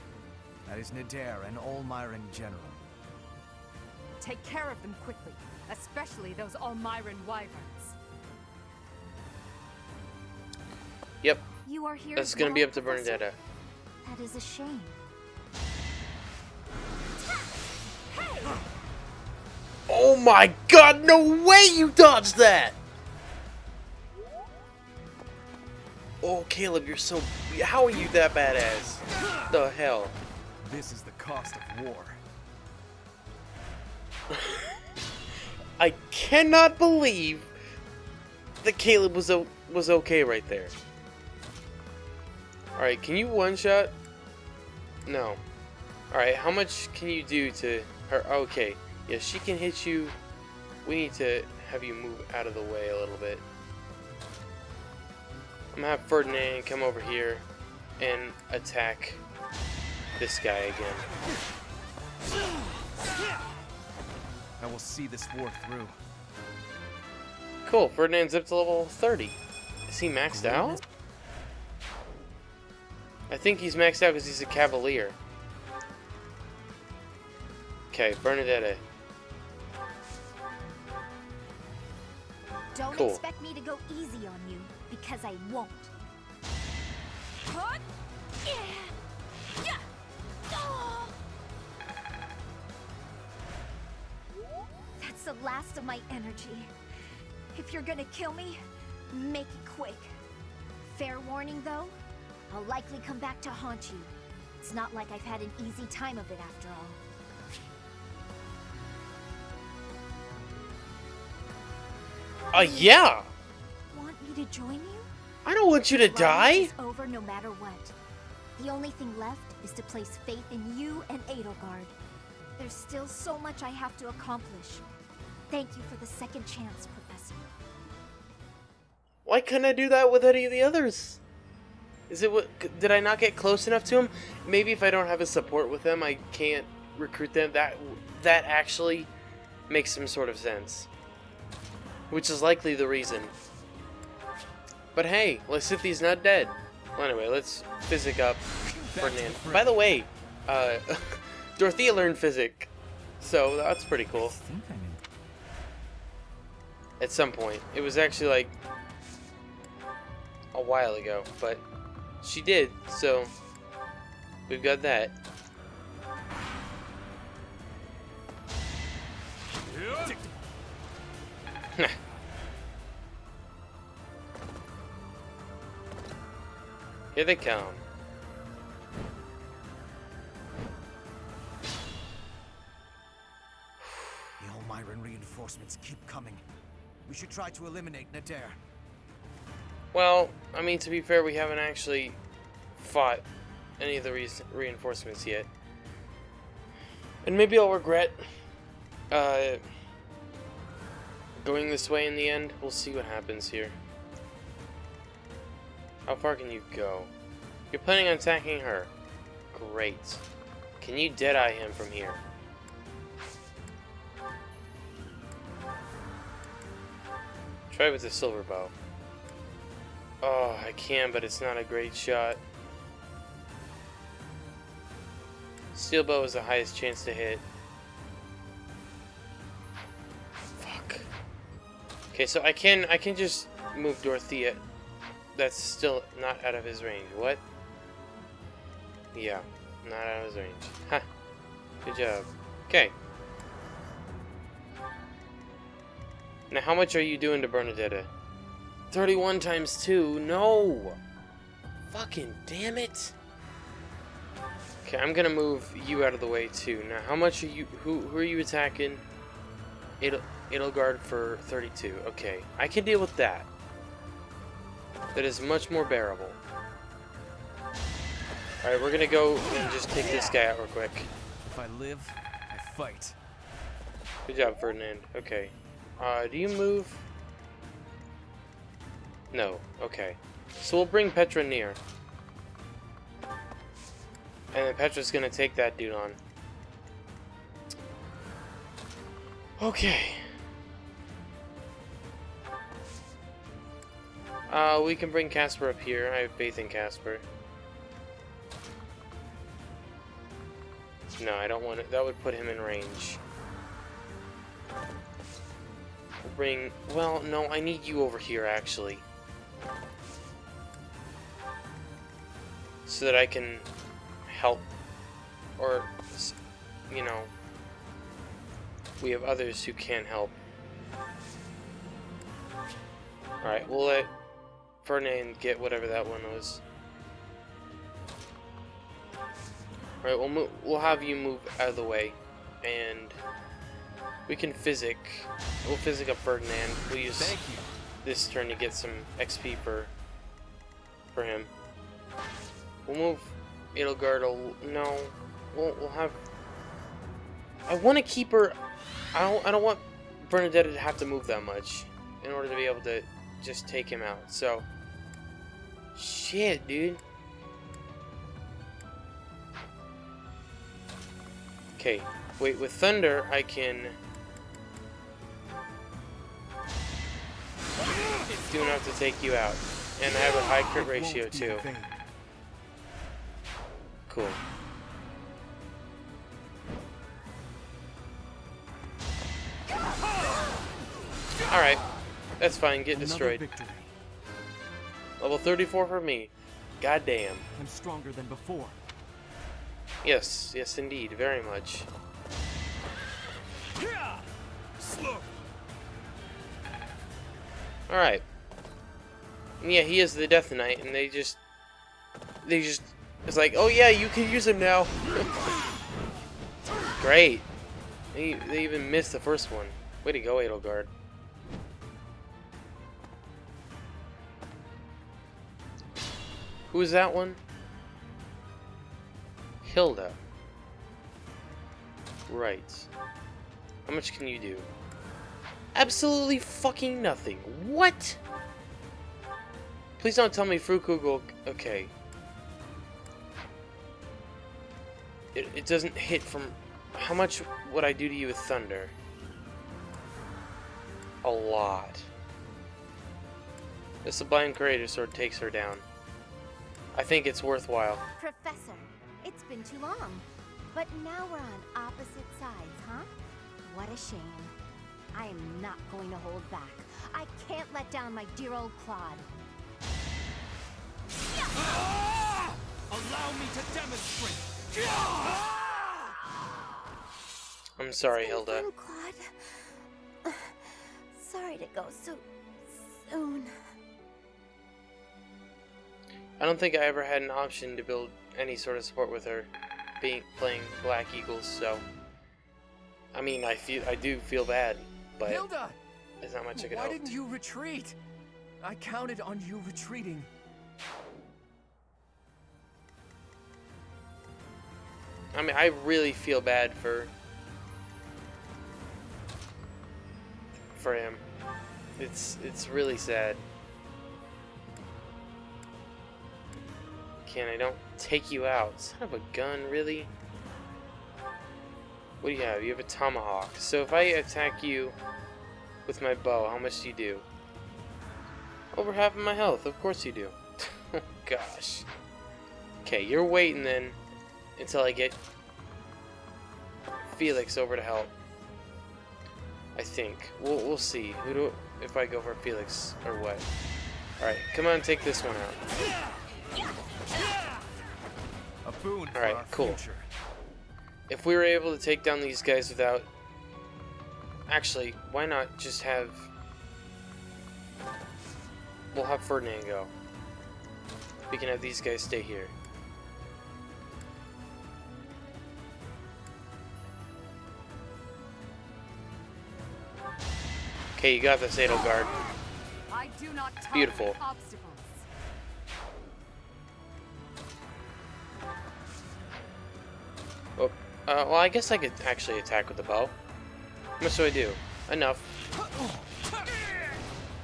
That is Nader, an All-Myran general. Take care of them quickly, especially those Almiran wyverns. Yep. You are here. That's as gonna be well, up to Professor? Bernadetta. That is a shame. Oh my god, no way you dodged that! Oh, Caleb, you're so... How are you that badass? The hell? This is the cost of war. I cannot believe that Caleb was okay right there. Alright, can you one-shot? No. Alright, how much can you do to her? Okay. Yeah, she can hit you. We need to have you move out of the way a little bit. I'm gonna have Ferdinand come over here and attack this guy again. I will see this war through. Cool, Ferdinand's up to level 30. Is he maxed out? I think he's maxed out because he's a Cavalier. Okay, Bernadetta. Don't Cool. expect me to go easy on you, because I won't. That's the last of my energy. If you're gonna kill me, make it quick. Fair warning, though, I'll likely come back to haunt you. It's not like I've had an easy time of it after all. Yeah! Want me to join you? I don't want you to Well, die! It's over no matter what. The only thing left is to place faith in you and Edelgard. There's still so much I have to accomplish. Thank you for the second chance, Professor. Why couldn't I do that with any of the others? Is it what? Did I not get close enough to him? Maybe if I don't have a support with them, I can't recruit them. That actually makes some sort of sense. Which is likely the reason. But hey, Lysithea's not dead. Well, anyway, let's physic up Ferdinand. By the way, Dorothea learned physic, so that's pretty cool. At some point. It was actually like a while ago, but she did, so we've got that. Here they come. The Elmiran reinforcements keep coming. We should try to eliminate Nader. Well, I mean, to be fair, we haven't actually fought any of the reinforcements yet. And maybe I'll regret going this way in the end. We'll see what happens here. How far can you go? You're planning on attacking her. Great. Can you deadeye him from here? Try with the silver bow. Oh, I can, but it's not a great shot. Steel bow is the highest chance to hit. Fuck. Okay, so I can just move Dorothea. That's still not out of his range. What? Yeah, not out of his range. Ha. Good job. Okay. Now, how much are you doing to Bernadetta? 31 times 2. No! Fucking damn it! Okay, I'm gonna move you out of the way too. Now, how much are you? Who are you attacking? Edelgard for 32. Okay, I can deal with that. That is much more bearable. All right, we're gonna go and just take this guy out real quick. If I live, I fight. Good job, Ferdinand. Okay. Do you move? No. Okay. So we'll bring Petra near. And then Petra's gonna take that dude on. Okay. We can bring Casper up here. I have faith in Casper. No, I don't want it. That would put him in range. We'll bring... Well, no, I need you over here, actually. So that I can help. Or, you know... We have others who can help. Alright, we'll let Ferdinand get whatever that one was. Alright, we'll have you move out of the way. And we can physic. We'll physic up Ferdinand. We'll use this turn to get some XP for him. We'll move Edelgard. No, we'll have. I want to keep her. I don't want Bernadetta to have to move that much in order to be able to just take him out. So, shit, dude. Okay, wait. With Thunder, I can do enough to take you out, and I have a high crit ratio too. Cool. Alright, that's fine, get destroyed. Level 34 for me. Goddamn. I'm stronger than before. Yes, yes indeed, very much. Alright. Yeah, he is the Death Knight, and they just... It's like, oh yeah, you can use him now. Great. They even missed the first one. Way to go, Edelgard. Who is that one? Hilda. Right. How much can you do? Absolutely fucking nothing. What? Please don't tell me Frukugel. Okay. It doesn't hit from... How much would I do to you with Thunder? A lot. The Sublime Creator Sword takes her down. I think it's worthwhile. Professor, it's been too long. But now we're on opposite sides, huh? What a shame. I am not going to hold back. I can't let down my dear old Claude. Allow me to demonstrate. I'm sorry, Hilda. Fun, Claude. Sorry to go so soon. I don't think I ever had an option to build any sort of support with her, playing Black Eagles. So, I mean, I do feel bad, but Hilda! there's not much I could Why help. didn't you retreat? I counted on you retreating. I mean, I really feel bad for him. It's really sad. Can I don't take you out? Son of a gun, really? What do you have? You have a tomahawk. So if I attack you with my bow, how much do you do? Over half of my health. Of course you do. Oh gosh. Okay, you're waiting then until I get Felix over to help. I think. We'll see. If I go for Felix or what. Alright, come on, take this one out. A boon for Alright, our cool. future. If we were able to take down these guys without... Actually, why not just have... We'll have Ferdinand go. We can have these guys stay here. Okay, you got this, Edelgard. I do not tolerate Beautiful. obstacles. Oh, well, I guess I could actually attack with the bow. How much do I do? Enough.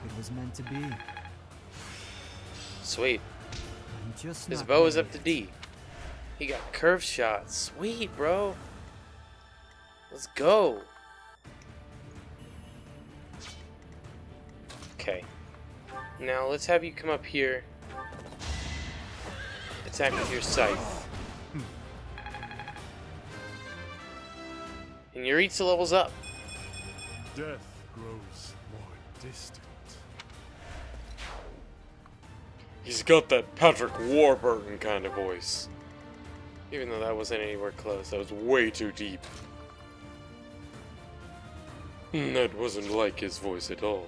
It was meant to be. Sweet. I'm just His not bow is ready up to D. He got curve shots. Sweet, bro. Let's go. Okay. Now let's have you come up here. Attack with your scythe. And Yuritsa levels up. Death grows more distant. He's got that Patrick Warburton kind of voice. Even though that wasn't anywhere close, that was way too deep. That wasn't like his voice at all.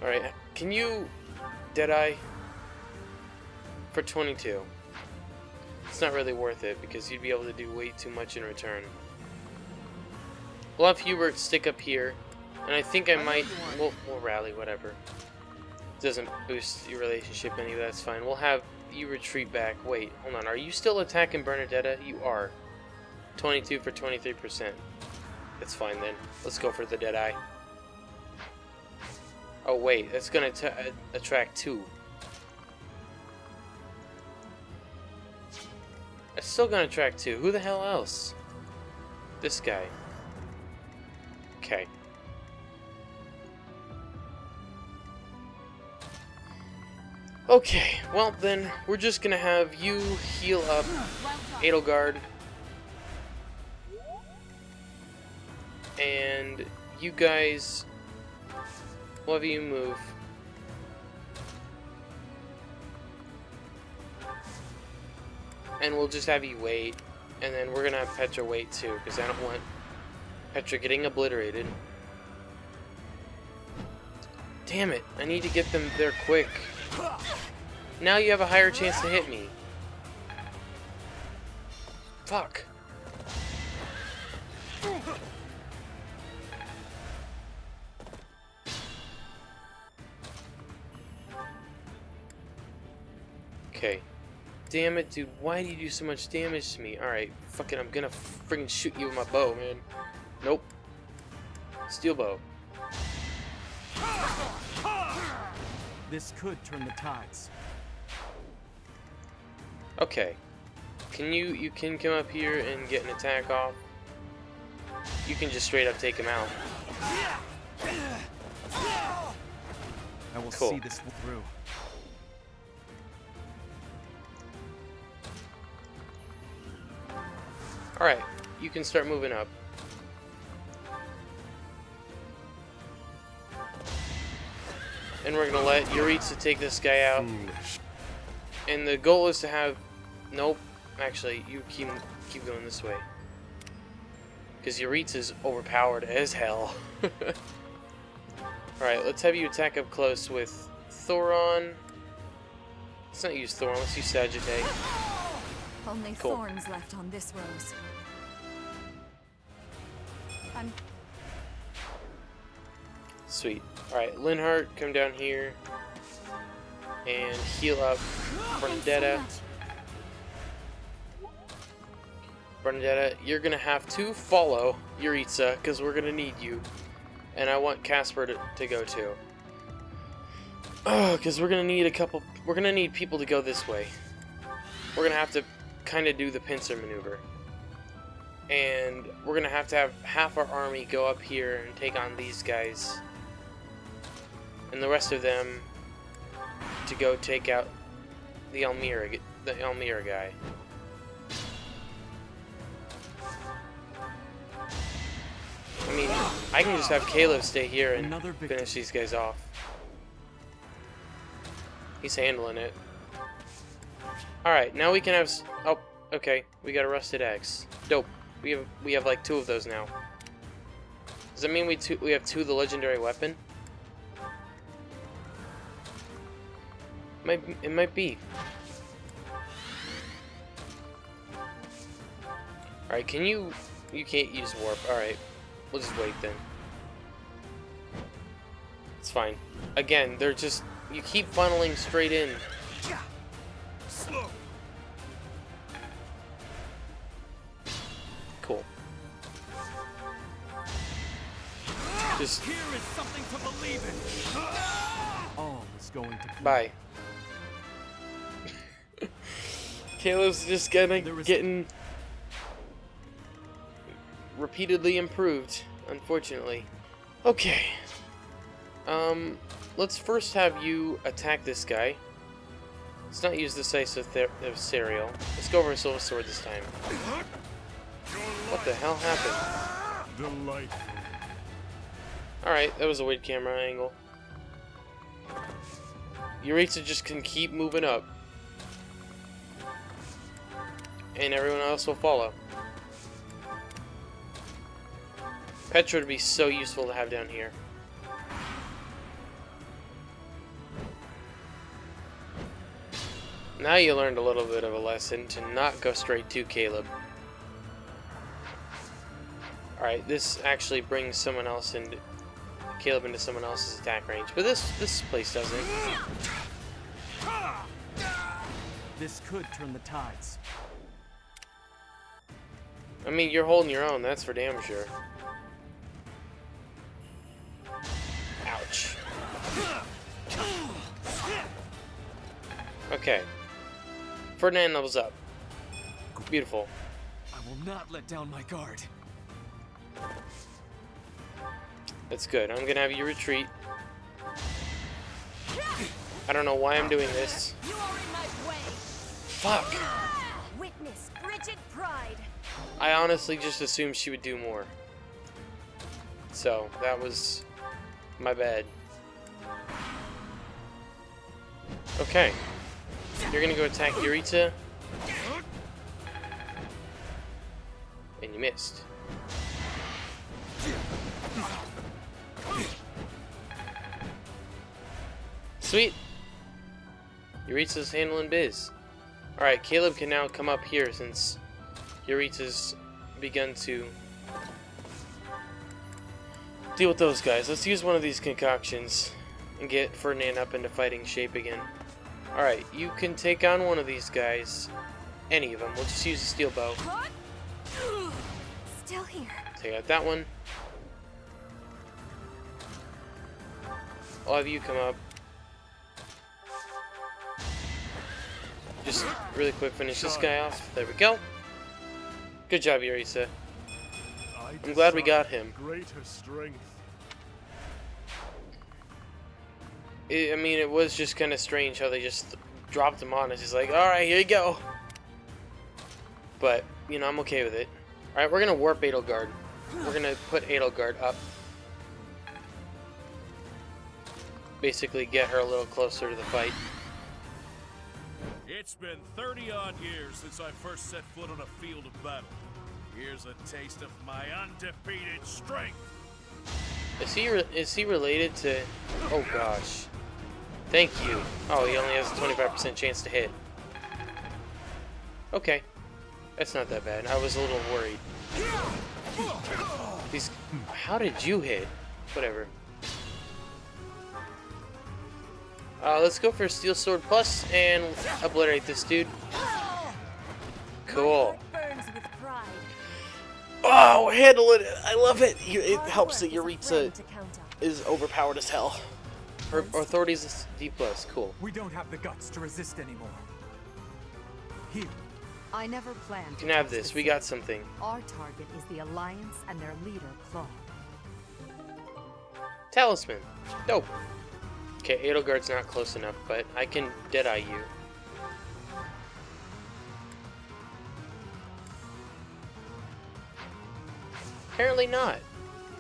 Alright, can you Deadeye for 22? It's not really worth it because you'd be able to do way too much in return. We'll have Hubert stick up here, and I think I might... We'll rally, whatever. Doesn't boost your relationship any, but that's fine. We'll have you retreat back. Wait, hold on. Are you still attacking Bernadetta? You are. 22 for 23%. That's fine then. Let's go for the Deadeye. Oh wait, that's gonna attract 2. It's still gonna attract 2. Who the hell else? This guy. Okay. Okay, well then, we're just gonna have you heal up Edelgard. And you guys... We'll have you move. And we'll just have you wait. And then we're gonna have Petra wait too, because I don't want Petra getting obliterated. Damn it, I need to get them there quick. Now you have a higher chance to hit me. Fuck. Okay. Damn it, dude. Why do you do so much damage to me? Alright, fucking, I'm gonna friggin' shoot you with my bow, man. Nope. Steel bow. This could turn the tides. Okay. You can come up here and get an attack off. You can just straight up take him out. I will Cool. see this through. Alright, you can start moving up. And we're gonna let Yuritsa take this guy out. And the goal is to have... Nope. Actually, you keep going this way. Because Yuritsa's overpowered as hell. Alright, let's have you attack up close with Thoron. Let's not use Thoron, let's use Sagittae. Only Cool. thorns left on this rose. I'm Sweet. Alright, Linhart, come down here. And heal up Bernadetta. Bernadetta, you're gonna have to follow Yuritsa, because we're gonna need you. And I want Casper to go too. Because we're gonna need people to go this way. We're gonna have to kind of do the pincer maneuver. And we're gonna have to have half our army go up here and take on these guys. And the rest of them to go take out the Elmira guy. I mean, I can just have Caleb stay here and finish these guys off. He's handling it. Alright, now we can have... Oh, okay. We got a rusted axe. Dope. We have like 2 of those now. Does that mean we have 2 of the legendary weapon? It might be. Alright, can you... You can't use warp. Alright. We'll just wait then. It's fine. Again, they're just... You keep funneling straight in. Slow. Cool. Just... Here is something to believe in. All is going to Bye. Caleb's just getting repeatedly improved, unfortunately. Okay. Let's first have you attack this guy. Let's not use decisive cereal. Let's go over a silver sword this time. What the hell happened? Delightful. Alright, that was a weird camera angle. Yuritsa just can keep moving up. And everyone else will follow. Petra would be so useful to have down here. Now you learned a little bit of a lesson to not go straight to Caleb. Alright, this actually brings someone else into Caleb into someone else's attack range, but this place doesn't. This could turn the tides. I mean, you're holding your own, that's for damn sure. Ouch. Okay. Ferdinand levels up. Beautiful. I will not let down my guard. That's good. I'm gonna have you retreat. I don't know why I'm doing this. You are in my way. Fuck. Witness Bridget Pride. I honestly just assumed she would do more. So, that was my bad. Okay. You're gonna go attack Yuritsa. And you missed. Sweet. Yuritsa's handling biz. Alright, Caleb can now come up here since Yuritsa's begun to deal with those guys. Let's use one of these concoctions and get Ferdinand up into fighting shape again. Alright, you can take on one of these guys. Any of them. We'll just use a steel bow. Still here. Take out that one. I'll have you come up. Just really quick finish this guy off. There we go. Good job, Yuritsa. I'm glad we got him. Greater strength. I mean, it was just kind of strange how they just dropped him on. It's just like, alright, here you go. But, you know, I'm okay with it. Alright, we're going to warp Edelgard. We're going to put Edelgard up. Basically get her a little closer to the fight. It's been 30-odd years since I first set foot on a field of battle. Here's a taste of my undefeated strength. Is he related to... Oh gosh. Thank you. Oh, he only has a 25% chance to hit. Okay. That's not that bad. I was a little worried. How did you hit? Whatever. Let's go for Steel Sword Plus and obliterate this dude. Cool. Oh, handle it! I love it! It helps that Yuritsa is overpowered as hell. Her authority is D+. Cool. We don't have the guts to resist anymore. Here. I never planned. You can have this. We got something. Our target is the Alliance and their leader, Claw. Talisman. Dope. Okay, Edelgard's not close enough, but I can Deadeye you. Apparently not.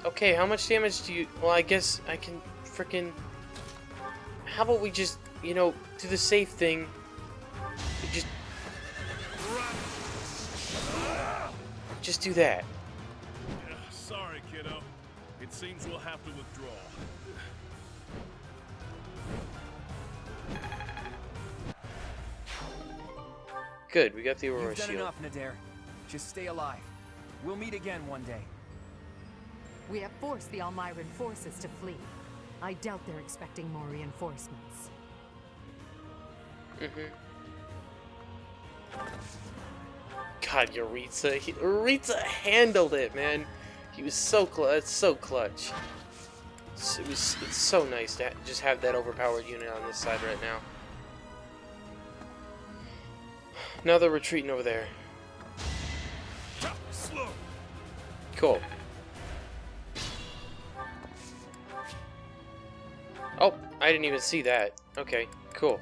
Okay, how much damage do you... Well, I guess I can frickin'... How about we just, you know, do the safe thing? Just do that. Sorry, kiddo. It seems we'll have to withdraw. Good, we got the Aurora You've done Shield. enough, Nadir. Just stay alive. We'll meet again one day. We have forced the Almyran forces to flee. I doubt they're expecting more reinforcements. God, Yuritsa handled it, man. He was so clutch. So clutch. It's so nice to just have that overpowered unit on this side right now. Now they're retreating over there. Slow. Cool. Oh, I didn't even see that. Okay, cool.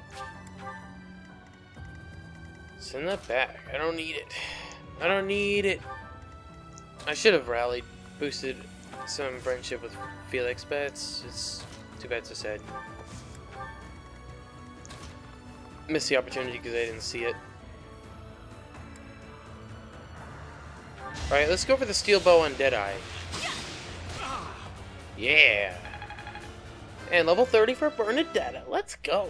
Send that back. I don't need it. I don't need it. I should have rallied, boosted some friendship with Felix, but it's too bad so sad. Missed the opportunity because I didn't see it. Alright, let's go for the steel bow on Deadeye. Yeah! And level 30 for Bernadetta. Let's go!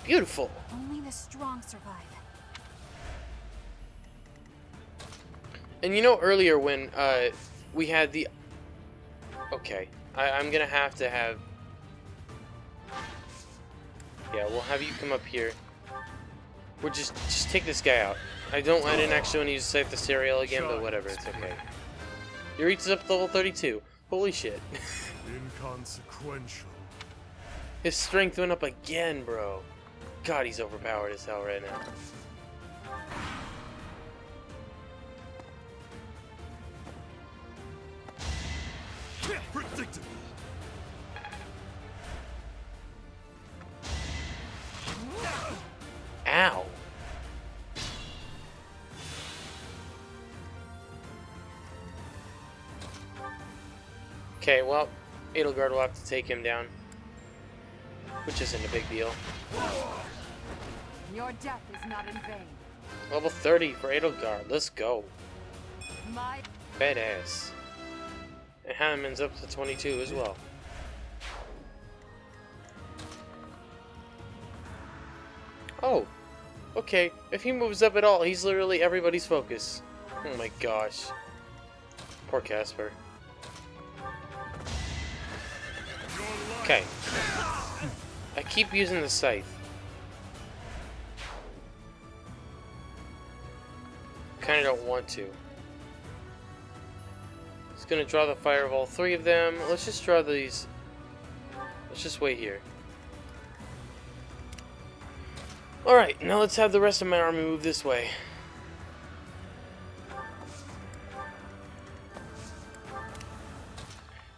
Beautiful! Only the strong survive. And you know earlier when we had the... Okay, I'm gonna have to have... Yeah, we'll have you come up here. We'll just take this guy out. I didn't actually want to use Scythe the Serial again, but whatever, it's okay. Yuritsa's up to level 32. Holy shit. Inconsequential. His strength went up again, bro. God, he's overpowered as hell right now. Predictable. Ow. Okay, well, Edelgard will have to take him down. Which isn't a big deal. Your death is not in vain. Level 30 for Edelgard. Let's go. My Badass. And Hanuman's up to 22 as well. Oh. Okay. If he moves up at all, he's literally everybody's focus. Oh my gosh. Poor Casper. Okay. I keep using the scythe. Kinda don't want to. It's gonna draw the fire of all three of them. Let's just draw these. Let's just wait here. Alright, now let's have the rest of my army move this way.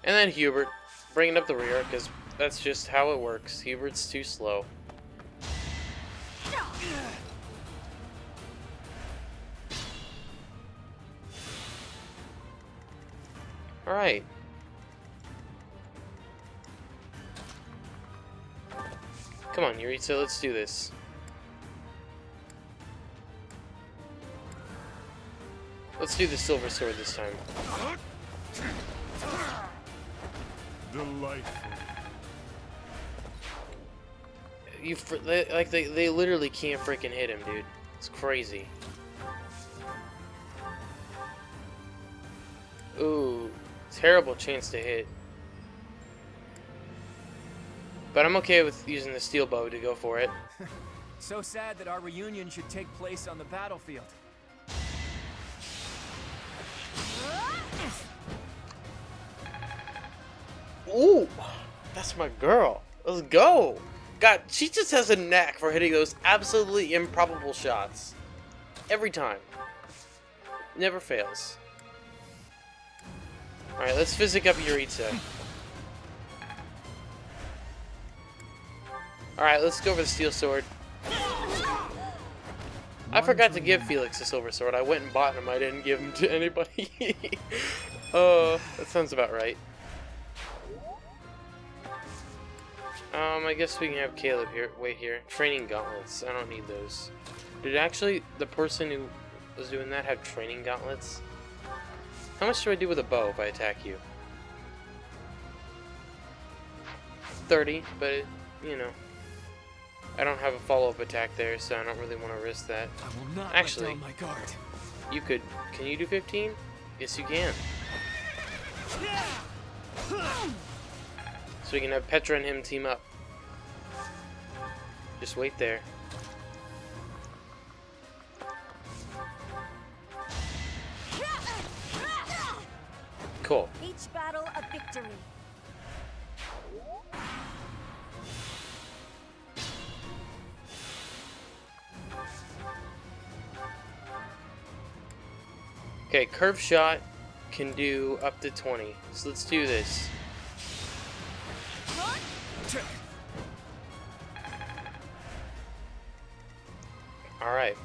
And then Hubert, bringing up the rear, because that's just how it works. Hubert's too slow. Alright. Come on, Yuritsa, let's do this. Let's do the silver sword this time. Delightful. They literally can't freaking hit him, dude. It's crazy. Ooh, terrible chance to hit. But I'm okay with using the steel bow to go for it. So sad that our reunion should take place on the battlefield. Ooh, that's my girl. Let's go. God, she just has a knack for hitting those absolutely improbable shots. Every time. Never fails. Alright, let's physic up Yuritsa. Alright, let's go for the steel sword. I forgot to give Felix a silver sword. I went and bought him. I didn't give him to anybody. That sounds about right. I guess we can have Caleb here. Wait here. Training gauntlets. I don't need those. Did actually the person who was doing that have training gauntlets? How much do I do with a bow if I attack you? 30, but you know, I don't have a follow-up attack there, so I don't really want to risk that. I will not Actually, let down my guard. you could. Can you do 15? Yes, you can. So we can have Petra and him team up. Just wait there. Cool. Each battle a victory. Okay, curve shot can do up to 20. So let's do this. Alright.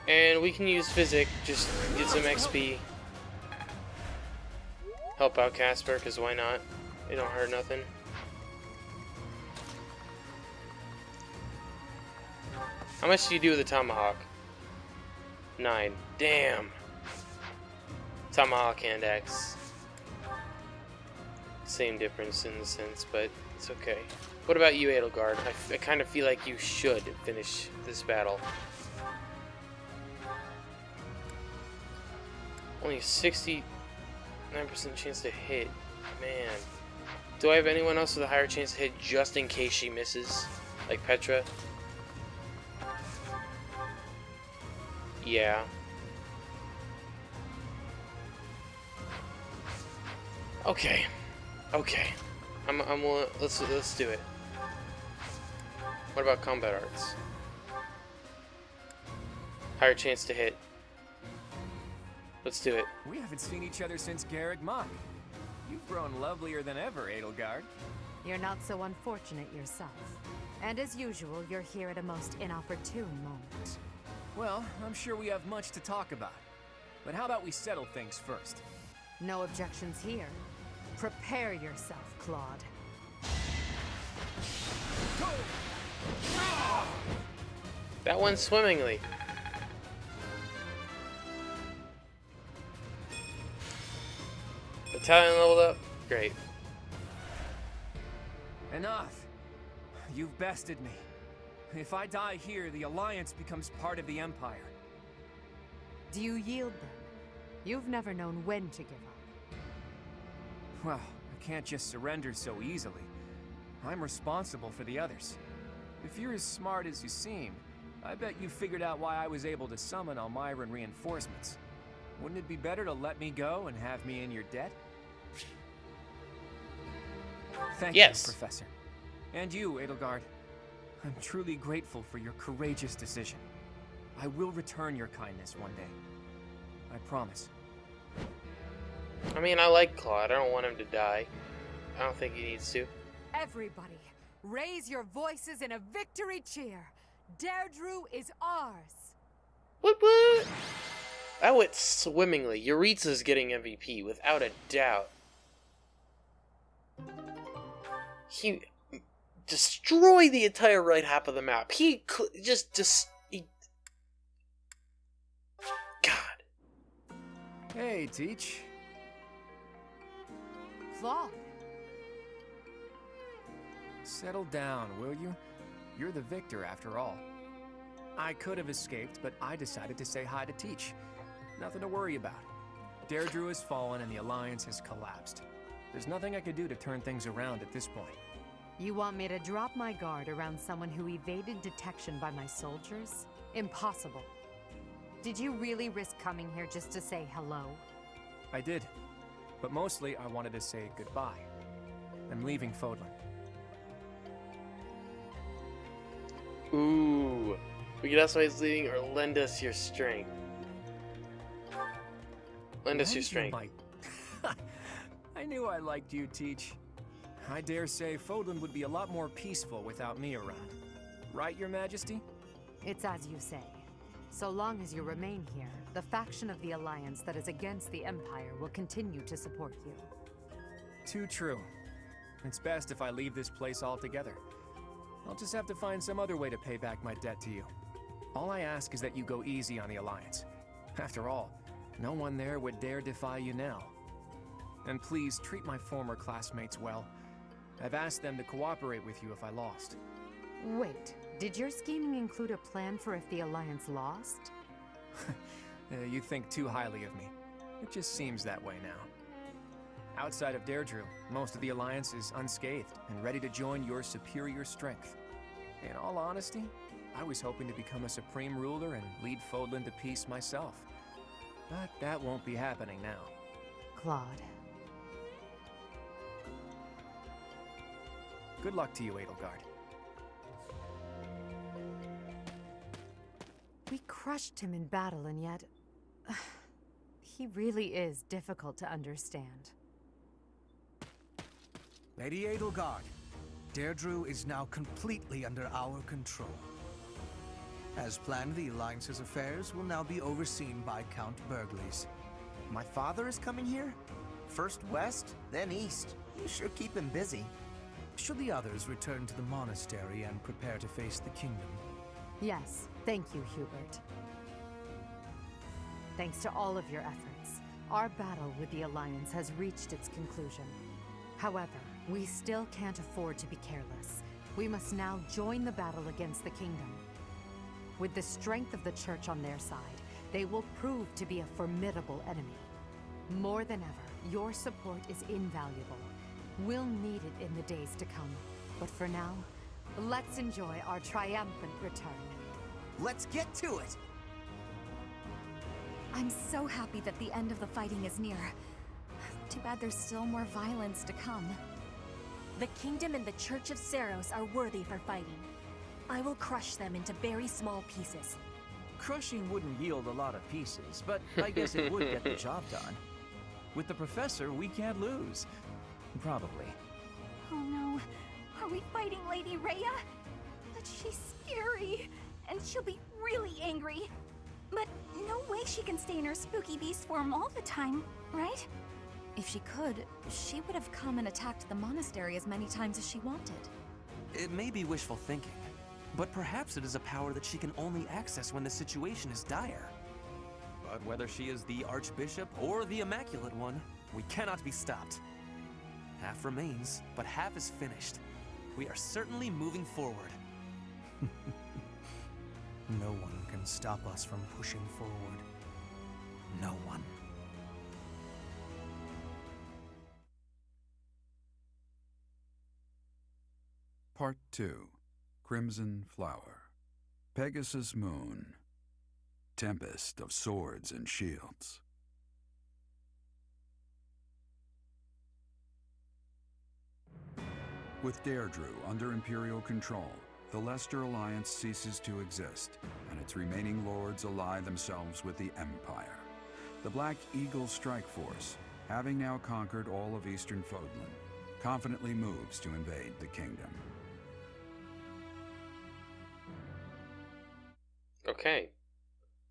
And we can use Physic, just get some XP. Help out Casper, because why not? It don't hurt nothing. How much do you do with a Tomahawk? 9. Damn. Tomahawk and Axe. Same difference in a sense, but it's okay. What about you, Edelgard? I kind of feel like you should finish this battle. Only 69% chance to hit. Man. Do I have anyone else with a higher chance to hit just in case she misses? Like Petra? Yeah. Okay. Okay. Let's do it. What about combat arts? Higher chance to hit. Let's do it. We haven't seen each other since Garrick Mach. You've grown lovelier than ever, Edelgard. You're not so unfortunate yourself. And as usual, you're here at a most inopportune moment. Well, I'm sure we have much to talk about. But how about we settle things first? No objections here. Prepare yourself, Claude. That went swimmingly. Battalion leveled up. Great. Enough. You've bested me. If I die here, the Alliance becomes part of the Empire. Do you yield then? You've never known when to give up. Well, I can't just surrender so easily. I'm responsible for the others. If you're as smart as you seem, I bet you figured out why I was able to summon Almyran reinforcements. Wouldn't it be better to let me go and have me in your debt? Thank you, Professor. And you, Edelgard. I'm truly grateful for your courageous decision. I will return your kindness one day. I promise. I mean, I like Claude. I don't want him to die. I don't think he needs to. Everybody, raise your voices in a victory cheer. Deirdre is ours. What? That went swimmingly. Yuritsa's getting MVP, without a doubt. He destroyed the entire right half of the map. He God. Hey, Teach. Claude. Settle down, will you? You're the victor, after all. I could have escaped, but I decided to say hi to Teach. Nothing to worry about. Deirdre has fallen and the Alliance has collapsed. There's nothing I could do to turn things around at this point. You want me to drop my guard around someone who evaded detection by my soldiers? Impossible. Did you really risk coming here just to say hello? I did. But mostly, I wanted to say goodbye. I'm leaving Fodlan. Ooh. We can ask why he's leaving or lend us your strength. Lend us your strength. I knew I liked you, Teach. I dare say Fodlan would be a lot more peaceful without me around. Right, Your Majesty? It's as you say. So long as you remain here, the faction of the Alliance that is against the Empire will continue to support you. Too true. It's best if I leave this place altogether. I'll just have to find some other way to pay back my debt to you. All I ask is that you go easy on the Alliance. After all, no one there would dare defy you now. And please treat my former classmates well. I've asked them to cooperate with you if I lost. Wait, did your scheming include a plan for if the Alliance lost? You think too highly of me. It just seems that way now. Outside of Deirdre, most of the Alliance is unscathed and ready to join your superior strength. In all honesty, I was hoping to become a supreme ruler and lead Fodlan to peace myself. But that won't be happening now. Claude. Good luck to you, Edelgard. We crushed him in battle, and yet... he really is difficult to understand. Lady Edelgard, Deirdre is now completely under our control. As planned, the Alliance's affairs will now be overseen by Count Burgleys. My father is coming here? First west, then east. You sure keep him busy. Should the others return to the monastery and prepare to face the kingdom? Yes, thank you, Hubert. Thanks to all of your efforts, our battle with the Alliance has reached its conclusion. However, we still can't afford to be careless. We must now join the battle against the kingdom. With the strength of the Church on their side, they will prove to be a formidable enemy. More than ever, your support is invaluable. We'll need it in the days to come. But for now, let's enjoy our triumphant return. Let's get to it! I'm so happy that the end of the fighting is near. Too bad there's still more violence to come. The kingdom and the Church of Seros are worthy for fighting. I will crush them into very small pieces. Crushing wouldn't yield a lot of pieces, but I guess it would get the job done. With the Professor, we can't lose. Probably. Oh no. Are we fighting Lady Rhea? But she's scary, and she'll be really angry. But no way she can stay in her spooky beast form all the time, right? If she could, she would have come and attacked the monastery as many times as she wanted. It may be wishful thinking, but perhaps it is a power that she can only access when the situation is dire. But whether she is the Archbishop or the Immaculate One, we cannot be stopped. Half remains, but half is finished. We are certainly moving forward. No one can stop us from pushing forward. No one. Part 2. Crimson Flower. Pegasus Moon. Tempest of Swords and Shields. With Deirdre under Imperial control, the Leicester Alliance ceases to exist, and its remaining lords ally themselves with the Empire. The Black Eagle Strike Force, having now conquered all of eastern Fodlan, confidently moves to invade the kingdom. Okay.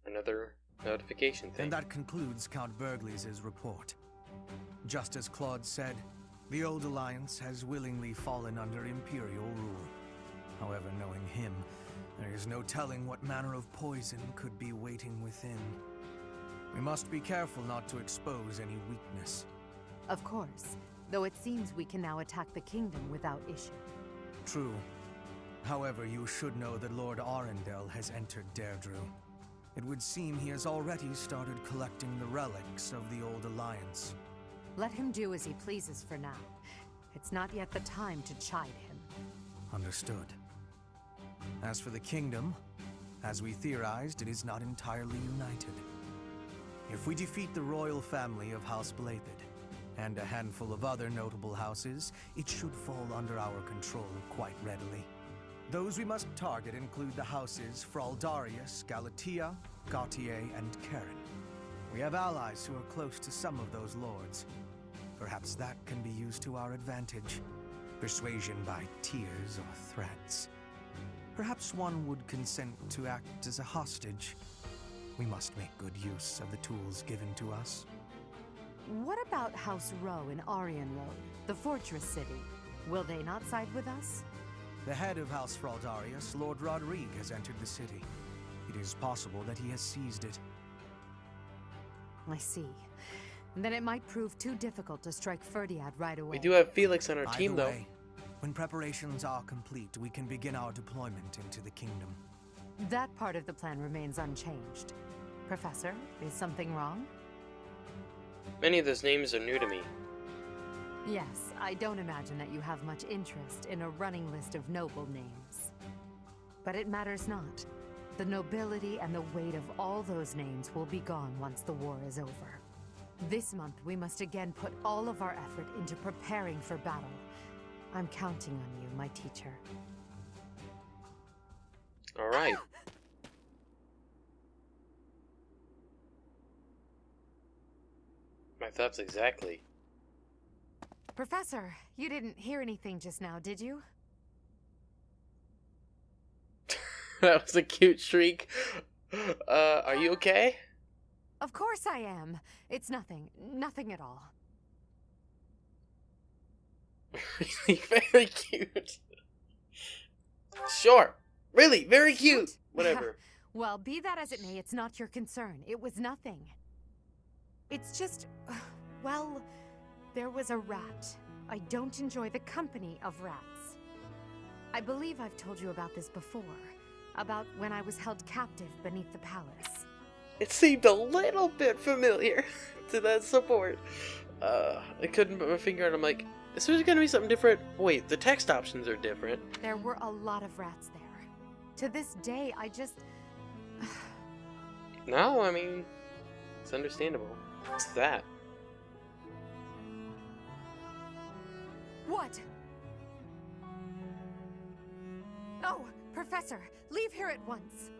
Another notification thing. And that concludes Count Burgleys' report. Just as Claude said, the old Alliance has willingly fallen under Imperial rule. However, knowing him, there is no telling what manner of poison could be waiting within. We must be careful not to expose any weakness. Of course, though it seems we can now attack the kingdom without issue. True. However, you should know that Lord Arundel has entered Deirdre. It would seem he has already started collecting the relics of the old Alliance. Let him do as he pleases for now. It's not yet the time to chide him. Understood. As for the kingdom, as we theorized, it is not entirely united. If we defeat the royal family of House Blathed, and a handful of other notable houses, it should fall under our control quite readily. Those we must target include the houses Fraldarius, Galatea, Gautier, and Karen. We have allies who are close to some of those lords. Perhaps that can be used to our advantage. persuasion by tears or threats. Perhaps one would consent to act as a hostage. We must make good use of the tools given to us. What about House Row in Aryan Road, the fortress city? Will they not side with us? The head of House Fraldarius, Lord Rodrigue, has entered the city. It is possible that he has seized it. I see. Then it might prove too difficult to strike Ferdiad right away. We do have Felix on our Either team, though. way, when preparations are complete, we can begin our deployment into the kingdom. That part of the plan remains unchanged. Professor, is something wrong? Many of those names are new to me. Yes, I don't imagine that you have much interest in a running list of noble names. But it matters not. The nobility and the weight of all those names will be gone once the war is over. This month, we must again put all of our effort into preparing for battle. I'm counting on you, my teacher. All right. My thoughts exactly. Professor, you didn't hear anything just now, did you? That was a cute shriek. Are you okay? Of course I am. It's nothing. Nothing at all. Really very cute. Sure. Really, very cute. Whatever. Well, be that as it may, it's not your concern. It was nothing. It's just, well, there was a rat. I don't enjoy the company of rats. I believe I've told you about this before. About when I was held captive beneath the palace. It seemed a little bit familiar to that support. I couldn't put my finger on it. I'm like, this was gonna be something different. Wait, the text options are different. There were a lot of rats there. To this day, I just... No, I mean, it's understandable. It's that. What? Oh, Professor, leave here at once.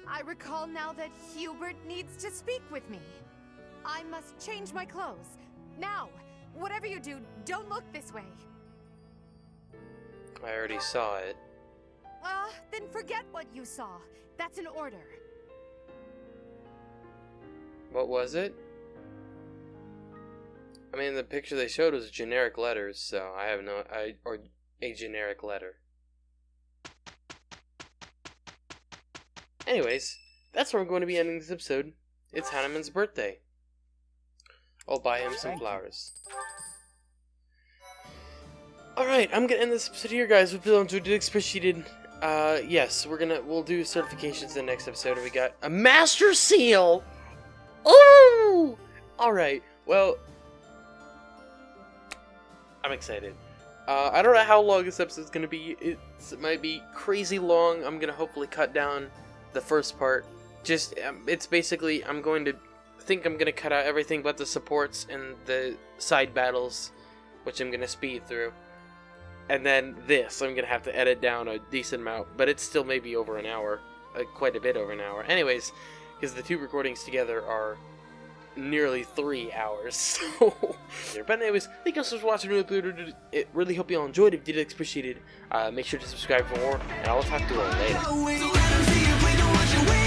I recall now that Hubert needs to speak with me. I must change my clothes. Now! Whatever you do, don't look this way. I already saw it. Then forget what you saw. That's an order. What was it? I mean, the picture they showed was generic letters, so I have no... or a generic letter. Anyways, that's where I'm going to be ending this episode. It's Hanneman's birthday. I'll buy him some flowers. Alright, I'm gonna end this episode here, guys. Hope you all enjoyed it. Appreciated. Yes, we'll do certifications in the next episode. We got a Master Seal! Ooh! Alright, well... I'm excited. I don't know how long this episode's gonna be. It might be crazy long. I'm gonna hopefully cut down the first part. Just, it's basically, I'm gonna cut out everything but the supports and the side battles, which I'm gonna speed through. And then this, I'm gonna have to edit down a decent amount, but it's still maybe over an hour. Quite a bit over an hour. Anyways, because the two recordings together are nearly 3 hours. So, but anyways, thank you so much for watching. Really hope you all enjoyed. If you did, appreciate it. Make sure to subscribe for more, and I will talk to you all later.